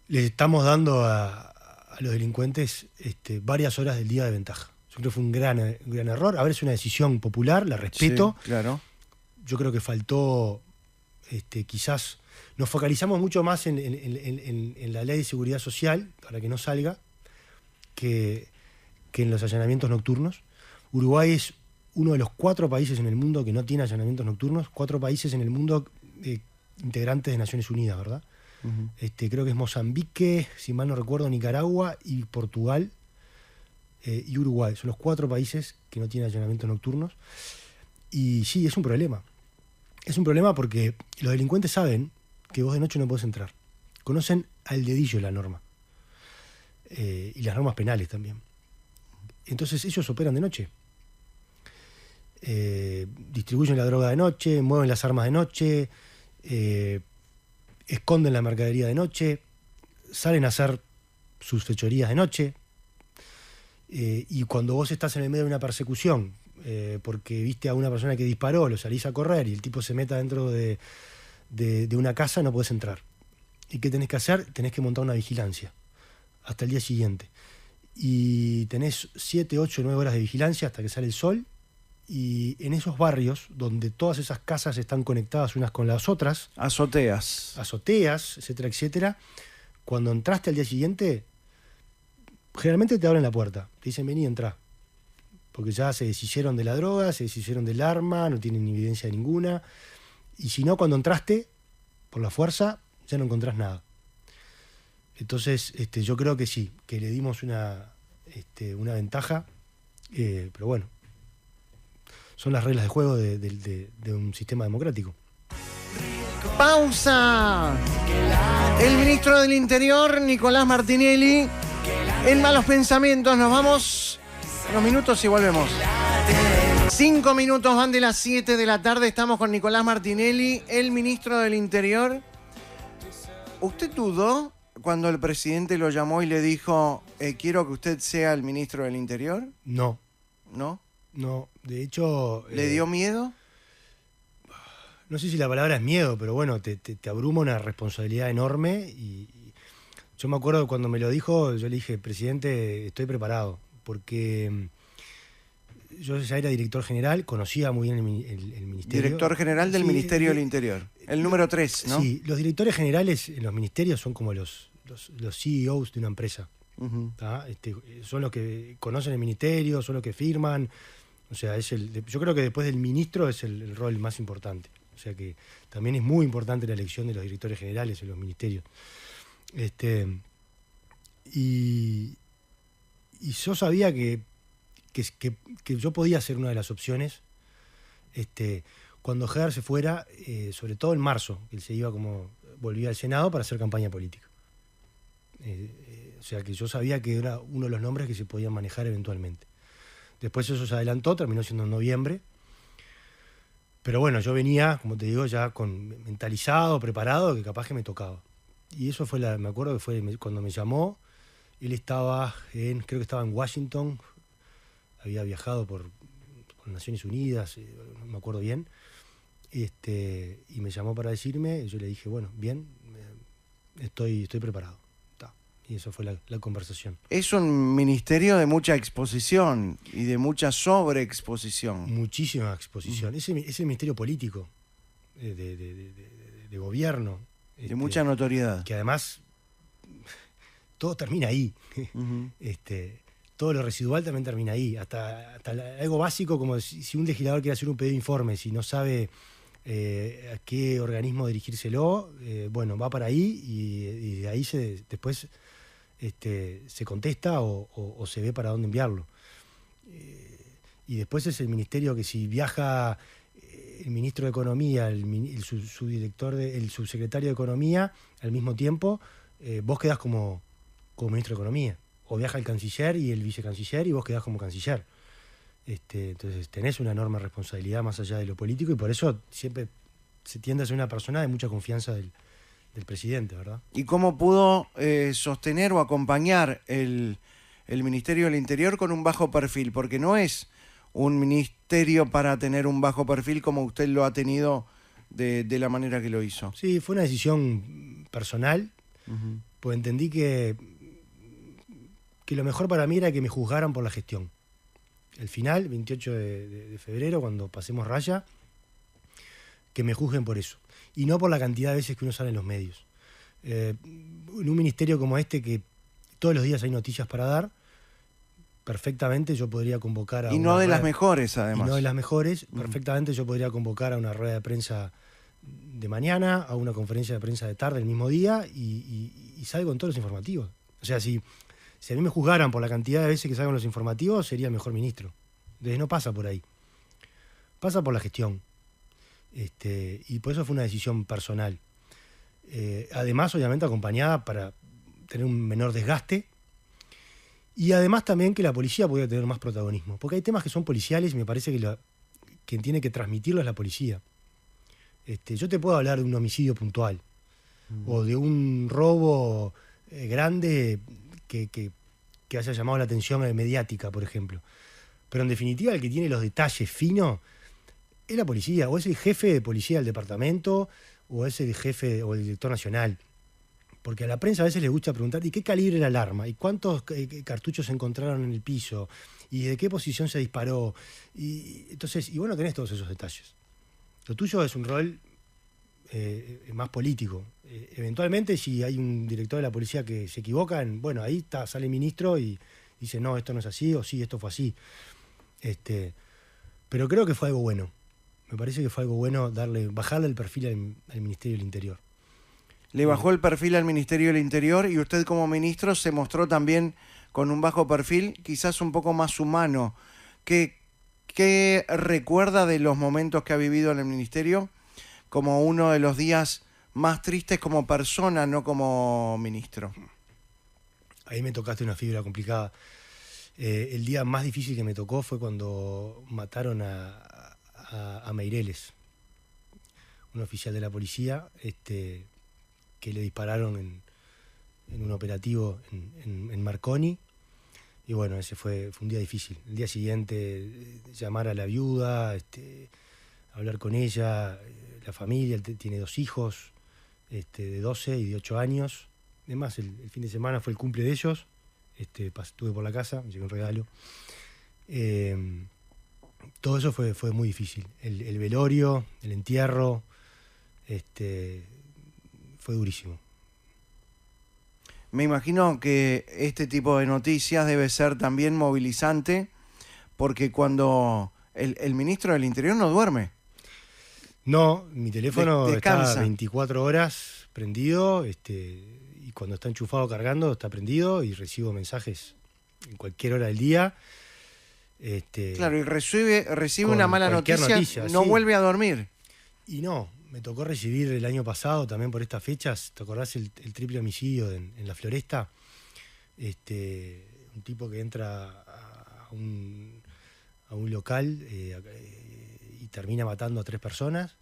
Les estamos dando a los delincuentes varias horas del día de ventaja. Yo creo que fue un gran error. A ver, es una decisión popular, la respeto. Sí, claro. Yo creo que faltó, quizás, nos focalizamos mucho más en la ley de seguridad social, para que no salga, que en los allanamientos nocturnos. Uruguay es uno de los 4 países en el mundo que no tiene allanamientos nocturnos, 4 países en el mundo integrantes de Naciones Unidas, ¿verdad? Creo que es Mozambique, si mal no recuerdo, Nicaragua y Portugal y Uruguay. Son los 4 países que no tienen allanamientos nocturnos. Y sí, es un problema. Es un problema porque los delincuentes saben que vos de noche no podés entrar. Conocen al dedillo la norma. Y las normas penales también. Entonces ellos operan de noche. Distribuyen la droga de noche, mueven las armas de noche, esconden la mercadería de noche, salen a hacer sus fechorías de noche. Y cuando vos estás en el medio de una persecución, porque viste a una persona que disparó, lo salís a correr y el tipo se meta dentro de una casa, no podés entrar. ¿Y qué tenés que hacer? Tenés que montar una vigilancia hasta el día siguiente. Y tenés 7, 8, 9 horas de vigilancia hasta que sale el sol. Y en esos barrios, donde todas esas casas están conectadas unas con las otras, azoteas, etcétera, etcétera, cuando entraste al día siguiente, generalmente te abren la puerta, te dicen vení, entrá, porque ya se deshicieron de la droga, se deshicieron del arma, no tienen evidencia ninguna, y si no, cuando entraste, por la fuerza, ya no encontrás nada. Entonces, yo creo que sí, que le dimos una ventaja, pero bueno, son las reglas de juego de un sistema democrático. ¡Pausa! El ministro del Interior, Nicolás Martinelli, en Malos Pensamientos. Nos vamos unos minutos y volvemos. 5 minutos van de las 7 de la tarde. Estamos con Nicolás Martinelli, el ministro del Interior. ¿Usted dudó cuando el presidente lo llamó y le dijo, quiero que usted sea el ministro del Interior? No. ¿No? No, de hecho... ¿Le dio miedo? No sé si la palabra es miedo, pero bueno, te abruma una responsabilidad enorme. Y yo me acuerdo cuando me lo dijo, yo le dije, presidente, estoy preparado. Porque yo ya era director general, conocía muy bien el ministerio. Director general del Ministerio del Interior. El número 3, ¿no? Sí, los directores generales en los ministerios son como los CEOs de una empresa. Uh-huh. Son los que conocen el ministerio, son los que firman. O sea, yo creo que después del ministro es el rol más importante. O sea que también es muy importante la elección de los directores generales en los ministerios. Y yo sabía que yo podía ser una de las opciones cuando Heger se fuera, sobre todo en marzo, que él volvía al Senado para hacer campaña política. O sea que yo sabía que era uno de los nombres que se podían manejar eventualmente. Después eso se adelantó, terminó siendo en noviembre. Pero bueno, yo venía, como te digo, ya mentalizado, preparado, que capaz que me tocaba. Y eso fue me acuerdo que fue cuando me llamó. Él estaba creo que estaba en Washington, había viajado por Naciones Unidas, no me acuerdo bien. Y me llamó para decirme, y yo le dije, bueno, bien, estoy preparado. Y eso fue la conversación. Es un ministerio de mucha exposición y de mucha sobreexposición. Muchísima exposición. Es el ministerio político, de gobierno. De mucha notoriedad. Que además todo termina ahí. Uh-huh. Todo lo residual también termina ahí. Hasta algo básico como si un legislador quiere hacer un pedido de informe, si no sabe a qué organismo dirigírselo, bueno, va para ahí y de ahí después se contesta o se ve para dónde enviarlo. Y después es el ministerio que si viaja el ministro de Economía, el subsecretario de Economía, al mismo tiempo, vos quedás como ministro de Economía. O viaja el canciller y el vicecanciller y vos quedás como canciller. Entonces tenés una enorme responsabilidad más allá de lo político y por eso siempre se tiende a ser una persona de mucha confianza del presidente, ¿verdad? ¿Y cómo pudo sostener o acompañar el Ministerio del Interior con un bajo perfil? Porque no es un ministerio para tener un bajo perfil como usted lo ha tenido de la manera que lo hizo. Sí, fue una decisión personal, uh-huh. Pues entendí que lo mejor para mí era que me juzgaran por la gestión. El final, 28 de febrero, cuando pasemos raya, que me juzguen por eso. Y no por la cantidad de veces que uno sale en los medios. En un ministerio como este, que todos los días hay noticias para dar, perfectamente yo podría convocar a Y no de las mejores, además. Y no de las mejores, perfectamente yo podría convocar a una rueda de prensa de mañana, a una conferencia de prensa de tarde el mismo día y salgo en todos los informativos. O sea, si a mí me juzgaran por la cantidad de veces que salgo en los informativos, sería el mejor ministro. Entonces no pasa por ahí. Pasa por la gestión. Y por eso fue una decisión personal. Además, obviamente, acompañada para tener un menor desgaste. Y además también que la policía pudiera tener más protagonismo. Porque hay temas que son policiales y me parece que quien tiene que transmitirlo es la policía. Yo te puedo hablar de un homicidio puntual o de un robo grande que haya llamado la atención mediática, por ejemplo. Pero en definitiva el que tiene los detalles finos es la policía, o es el jefe de policía del departamento, o es el jefe o el director nacional. Porque a la prensa a veces le gusta preguntar ¿y qué calibre era el arma? ¿Y cuántos cartuchos se encontraron en el piso? ¿Y de qué posición se disparó? Entonces, vos no tenés todos esos detalles. Lo tuyo es un rol más político. Eventualmente, si hay un director de la policía que se equivoca, bueno, ahí sale el ministro y dice, no, esto no es así, o sí, esto fue así. Pero creo que fue algo bueno. Me parece que fue algo bueno bajarle el perfil al Ministerio del Interior. Le bajó el perfil al Ministerio del Interior y usted como ministro se mostró también con un bajo perfil, quizás un poco más humano. ¿Qué recuerda de los momentos que ha vivido en el Ministerio como uno de los días más tristes como persona, no como ministro? Ahí me tocaste una fibra complicada. El día más difícil que me tocó fue cuando mataron a Meireles, un oficial de la policía, que le dispararon en un operativo en Marconi. Y bueno, ese fue un día difícil. El día siguiente, llamar a la viuda, hablar con ella, la familia, él tiene 2 hijos, de 12 y de 8 años. Además, el fin de semana fue el cumple de ellos. Estuve por la casa, me llegó un regalo. Todo eso fue muy difícil. El velorio, el entierro, fue durísimo. Me imagino que este tipo de noticias debe ser también movilizante, porque cuando el ministro del Interior no duerme. No, mi teléfono descansa. está 24 horas prendido, y cuando está enchufado cargando está prendido y recibo mensajes en cualquier hora del día. Claro, y recibe una mala noticia, no sí. Vuelve a dormir. Y no, me tocó recibir el año pasado, también por estas fechas, ¿te acordás el triple homicidio en La Floresta? Un tipo que entra a un local y termina matando a 3 personas.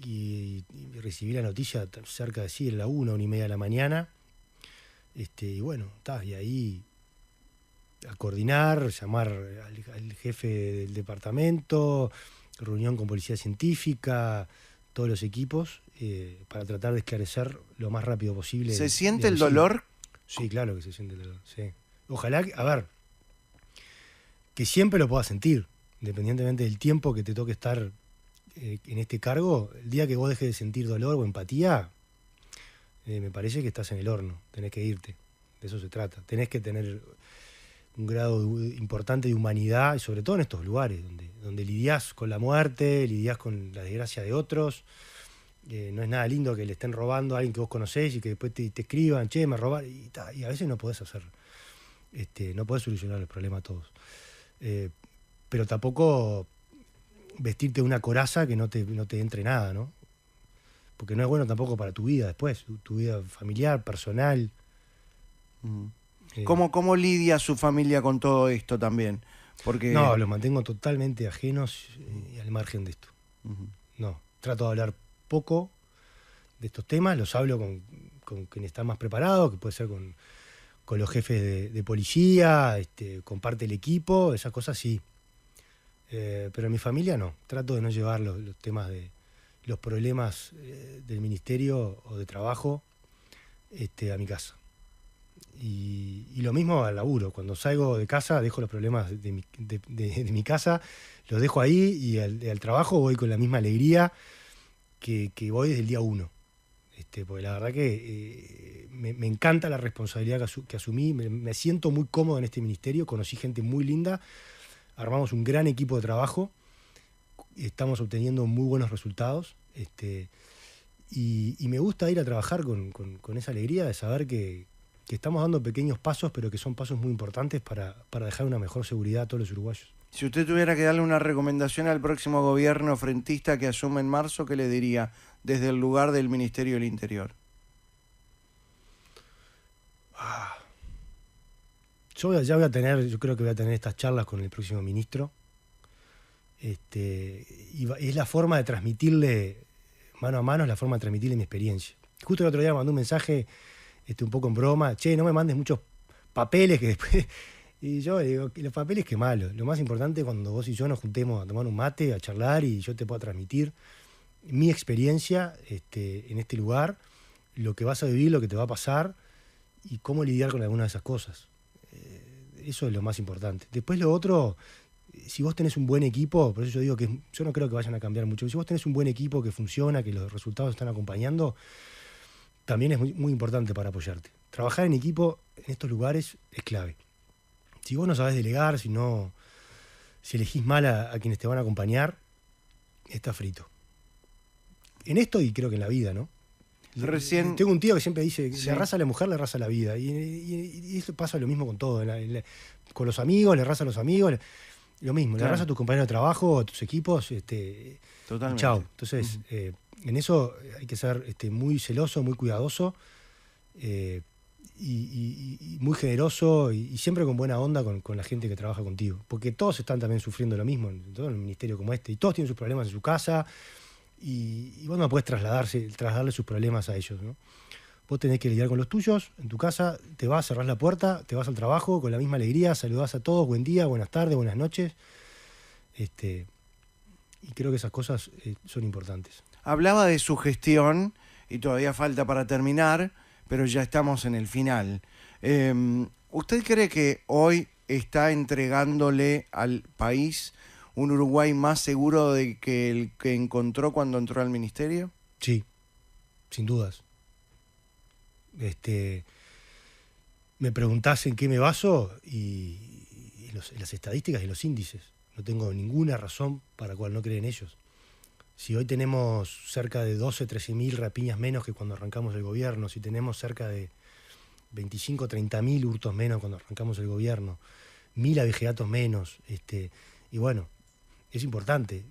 Y recibí la noticia cerca de la 1:30 de la mañana. Y bueno, y ahí a coordinar, llamar al jefe del departamento, reunión con policía científica, todos los equipos, para tratar de esclarecer lo más rápido posible. ¿Se siente el dolor? Sí, claro que se siente el dolor, sí. Ojalá, que siempre lo puedas sentir, independientemente del tiempo que te toque estar en este cargo. El día que vos dejes de sentir dolor o empatía, me parece que estás en el horno, tenés que irte, de eso se trata. Tenés que tener un grado importante de humanidad, y sobre todo en estos lugares donde lidiás con la muerte, lidiás con la desgracia de otros. No es nada lindo que le estén robando a alguien que vos conocés y que después te escriban, che, me robaron, y a veces no podés hacer, no podés solucionar el problema a todos. Pero tampoco vestirte de una coraza que no te entre nada, ¿no? Porque no es bueno tampoco para tu vida después, tu vida familiar, personal. ¿Cómo lidia su familia con todo esto también? Porque... No, los mantengo totalmente ajenos y al margen de esto. No, trato de hablar poco de estos temas, los hablo con quien está más preparado, que puede ser con los jefes de policía, con parte del equipo, esas cosas sí. Pero en mi familia no, trato de no llevar los temas de los problemas del ministerio o de trabajo a mi casa. Y lo mismo al laburo, cuando salgo de casa dejo los problemas de mi casa, los dejo ahí, y al trabajo voy con la misma alegría que voy desde el día 1. Porque la verdad que me encanta la responsabilidad que asumí, me siento muy cómodo en este ministerio, conocí gente muy linda, armamos un gran equipo de trabajo, estamos obteniendo muy buenos resultados, y me gusta ir a trabajar con esa alegría de saber que estamos dando pequeños pasos, pero que son pasos muy importantes para dejar una mejor seguridad a todos los uruguayos. Si usted tuviera que darle una recomendación al próximo gobierno frentista que asume en marzo, ¿qué le diría desde el lugar del Ministerio del Interior? Yo creo que voy a tener estas charlas con el próximo ministro. Y es la forma de transmitirle, mano a mano, es la forma de transmitirle mi experiencia. Justo el otro día me mandó un mensaje, un poco en broma: che, no me mandes muchos papeles que después... Y yo le digo, los papeles qué malo. Lo más importante es cuando vos y yo nos juntemos a tomar un mate, a charlar, y yo te pueda transmitir mi experiencia en este lugar, lo que vas a vivir, lo que te va a pasar y cómo lidiar con algunas de esas cosas. Eso es lo más importante. Después lo otro, si vos tenés un buen equipo, por eso yo digo que yo no creo que vayan a cambiar mucho. Si vos tenés un buen equipo que funciona, que los resultados están acompañando, también es muy, muy importante para apoyarte. Trabajar en equipo en estos lugares es clave. Si vos no sabés delegar, si elegís mal a quienes te van a acompañar, estás frito. En esto, y creo que en la vida, ¿no? Recién... Tengo un tío que siempre dice, sí, le arrasa a la mujer, le arrasa la vida. Y eso pasa lo mismo con todo. Con los amigos, le arrasa a los amigos, lo mismo. Claro. Le arrasa a tus compañeros de trabajo, a tus equipos. Totalmente. Chao. Entonces, en eso hay que ser muy celoso, muy cuidadoso. Y muy generoso y siempre con buena onda con la gente que trabaja contigo. Porque todos están también sufriendo lo mismo, todo en un ministerio como este, y todos tienen sus problemas en su casa, y vos no podés trasladarle sus problemas a ellos, ¿no? Vos tenés que lidiar con los tuyos, en tu casa, te vas, cerrás la puerta, te vas al trabajo con la misma alegría, saludás a todos, buen día, buenas tardes, buenas noches. Y creo que esas cosas son importantes. Hablaba de su gestión, y todavía falta para terminar, pero ya estamos en el final. ¿Usted cree que hoy está entregándole al país un Uruguay más seguro de que el que encontró cuando entró al ministerio? Sí, sin dudas. Me preguntás en qué me baso y las estadísticas y los índices. No tengo ninguna razón para cual no creer en ellos. Si hoy tenemos cerca de 12, 13.000 rapiñas menos que cuando arrancamos el gobierno, si tenemos cerca de 25, 30.000 hurtos menos cuando arrancamos el gobierno, 1.000 abigeatos menos, y bueno, es importante,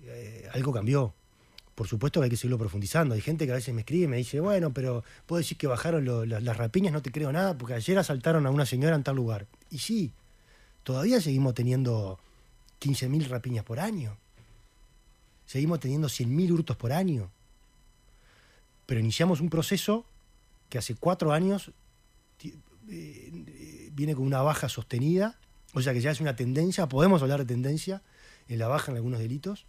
algo cambió. Por supuesto que hay que seguirlo profundizando. Hay gente que a veces me escribe y me dice, bueno, pero puedo decir que bajaron las rapiñas, no te creo nada, porque ayer asaltaron a una señora en tal lugar. Y sí, todavía seguimos teniendo 15.000 rapiñas por año. Seguimos teniendo 100.000 hurtos por año. Pero iniciamos un proceso que hace 4 años viene con una baja sostenida, o sea que ya es una tendencia, podemos hablar de tendencia en la baja en algunos delitos,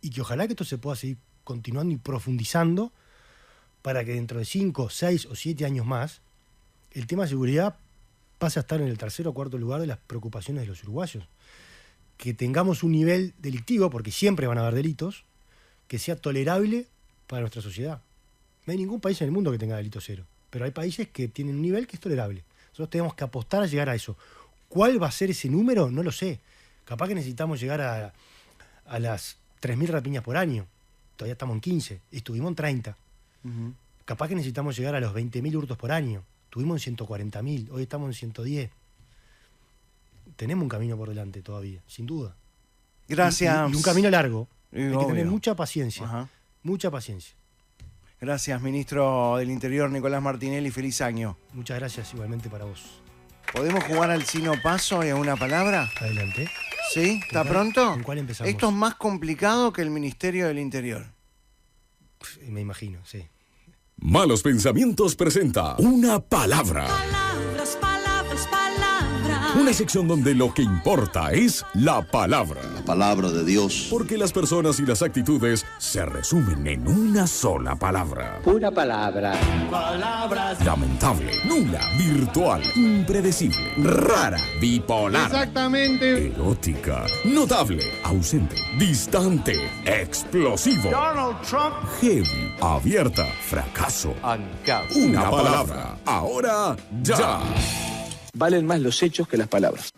y que ojalá que esto se pueda seguir continuando y profundizando para que dentro de 5, 6 o 7 años más el tema de seguridad pase a estar en el tercer o cuarto lugar de las preocupaciones de los uruguayos. Que tengamos un nivel delictivo, porque siempre van a haber delitos, que sea tolerable para nuestra sociedad. No hay ningún país en el mundo que tenga delito cero, pero hay países que tienen un nivel que es tolerable. Nosotros tenemos que apostar a llegar a eso. ¿Cuál va a ser ese número? No lo sé. Capaz que necesitamos llegar a las 3.000 rapiñas por año. Todavía estamos en 15, estuvimos en 30. Capaz que necesitamos llegar a los 20.000 hurtos por año. Estuvimos en 140.000, hoy estamos en 110. Tenemos un camino por delante todavía, sin duda. Gracias. Y un camino largo. Hay Obvio. que tener mucha paciencia. Ajá. Mucha paciencia. Gracias, ministro del Interior Nicolás Martinelli. Feliz año. Muchas gracias igualmente para vos. ¿Podemos jugar al sino paso y a una palabra? Adelante. ¿Sí? ¿Está pronto? ¿Con cuál empezamos? Esto es más complicado que el Ministerio del Interior. Me imagino, sí. Malos Pensamientos presenta una palabra. Palabras, palabras, palabras. Una sección donde lo que importa es la palabra. La palabra de Dios. Porque las personas y las actitudes se resumen en una sola palabra. Una palabra. Palabras. Lamentable, nula, virtual, impredecible, rara, bipolar. Exactamente. Erótica, notable, ausente, distante, explosivo. Donald Trump. Heavy, abierta, fracaso. Uncut. Una palabra. Ahora ya. Valen más los hechos que las palabras.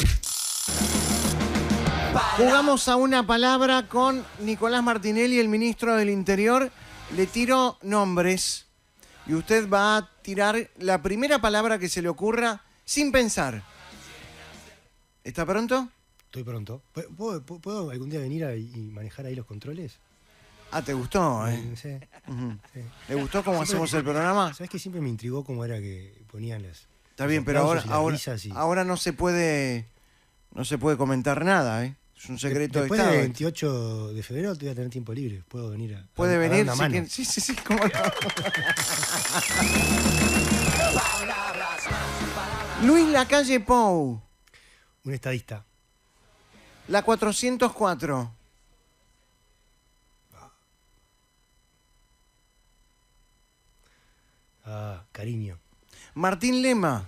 Jugamos a una palabra con Nicolás Martinelli, el ministro del Interior. Le tiro nombres y usted va a tirar la primera palabra que se le ocurra sin pensar. ¿Está pronto? Estoy pronto. ¿Puedo algún día venir y manejar ahí los controles? Ah, ¿te gustó? Sí. Ujú. Sí. ¿Le gustó cómo hacemos el programa? ¿Sabes que siempre me intrigó cómo era que ponían las... Está bien, los pero aplausos y las ahora risas y- ahora no se puede comentar nada, ¿eh? Es un secreto de Después Estado. del 28 de febrero te voy a tener tiempo libre. Puedo venir a Puede a dar venir una si mano. quiere. Sí, cómo no. Luis Lacalle Pou, Un estadista. la 404. Cariño. Martín Lema,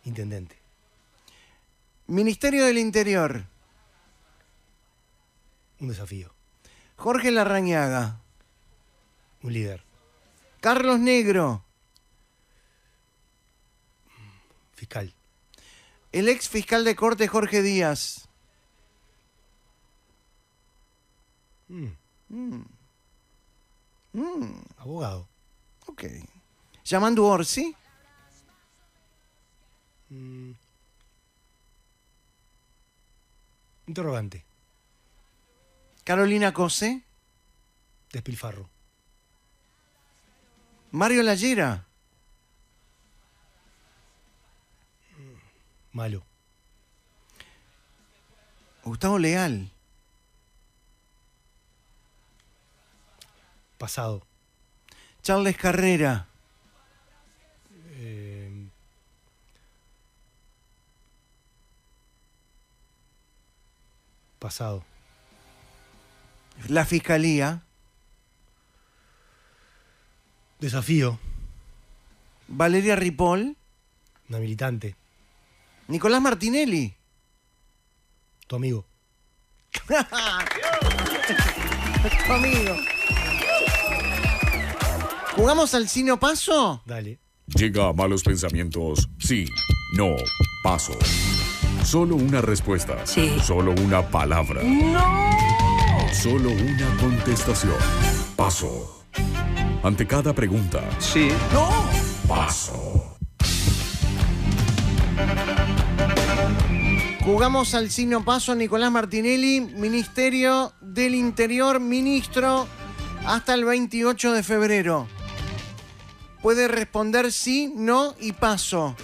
Intendente. Ministerio del Interior. Un desafío. Jorge Larrañaga, Un líder. Carlos Negro, Fiscal. el ex fiscal de corte Jorge Díaz. Abogado. Ok. Yamandu Orsi, Interrogante. Carolina Cose, Despilfarro. Mario Lallera, Malo. Gustavo Leal, Pasado. Charles Carrera, Pasado. la Fiscalía, Desafío. Valeria Ripoll, Una militante. Nicolás Martinelli. Tu amigo. Tu amigo. ¿Jugamos al Sino Paso? Dale. Llega a malos pensamientos. Sí, no, paso. Solo una respuesta. Sí. Solo una palabra. ¡No! Solo una contestación. Paso. Ante cada pregunta. Sí. ¡No! Paso. Jugamos al Sino Paso. Nicolás Martinelli, Ministerio del Interior, ministro, hasta el 28 de febrero. Puede responder sí, no y paso.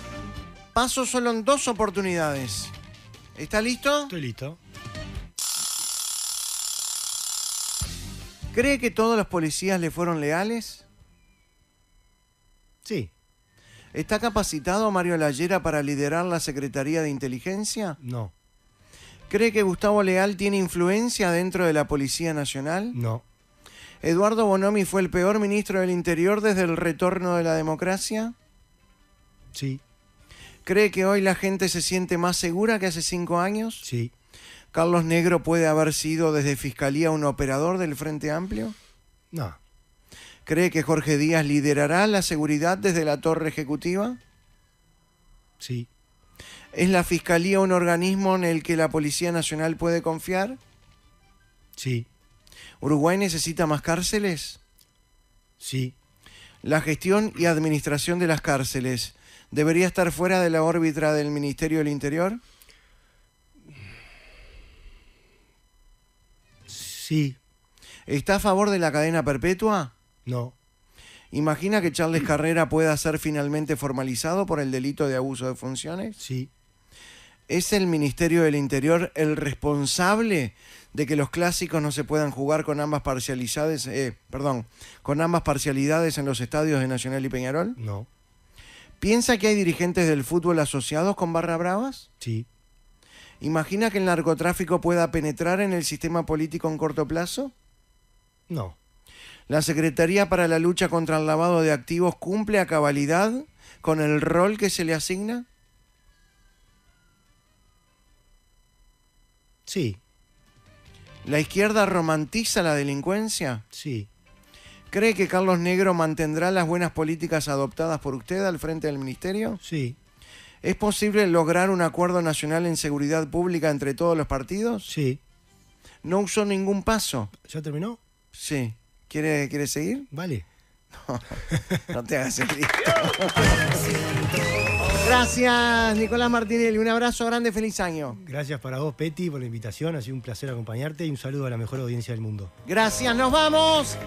Paso solo en 2 oportunidades. ¿Está listo? Estoy listo. ¿Cree que todos los policías le fueron leales? Sí. ¿Está capacitado Mario Lallera para liderar la Secretaría de Inteligencia? No. ¿Cree que Gustavo Leal tiene influencia dentro de la Policía Nacional? No. ¿Eduardo Bonomi fue el peor ministro del Interior desde el retorno de la democracia? Sí. ¿Cree que hoy la gente se siente más segura que hace 5 años? Sí. ¿Carlos Negro puede haber sido desde Fiscalía un operador del Frente Amplio? No. ¿Cree que Jorge Díaz liderará la seguridad desde la torre ejecutiva? Sí. ¿Es la Fiscalía un organismo en el que la Policía Nacional puede confiar? Sí. ¿Uruguay necesita más cárceles? Sí. ¿La gestión y administración de las cárceles debería estar fuera de la órbita del Ministerio del Interior? Sí. ¿Está a favor de la cadena perpetua? No. ¿Imagina que Charles Carrera pueda ser finalmente formalizado por el delito de abuso de funciones? Sí. ¿Es el Ministerio del Interior el responsable de que los clásicos no se puedan jugar con ambas parcialidades en los estadios de Nacional y Peñarol? No. ¿Piensa que hay dirigentes del fútbol asociados con barra bravas? Sí. ¿Imagina que el narcotráfico pueda penetrar en el sistema político en corto plazo? No. ¿La Secretaría para la Lucha contra el Lavado de Activos cumple a cabalidad con el rol que se le asigna? Sí. ¿La izquierda romantiza la delincuencia? Sí. ¿Cree que Carlos Negro mantendrá las buenas políticas adoptadas por usted al frente del ministerio? Sí. ¿Es posible lograr un acuerdo nacional en seguridad pública entre todos los partidos? Sí. ¿No usó ningún paso? ¿Ya terminó? Sí. ¿Quiere seguir? Vale. No te hagas el listo. Gracias, Nicolás Martinelli. Un abrazo grande, feliz año. Gracias para vos, Peti, por la invitación. Ha sido un placer acompañarte y un saludo a la mejor audiencia del mundo. Gracias, nos vamos.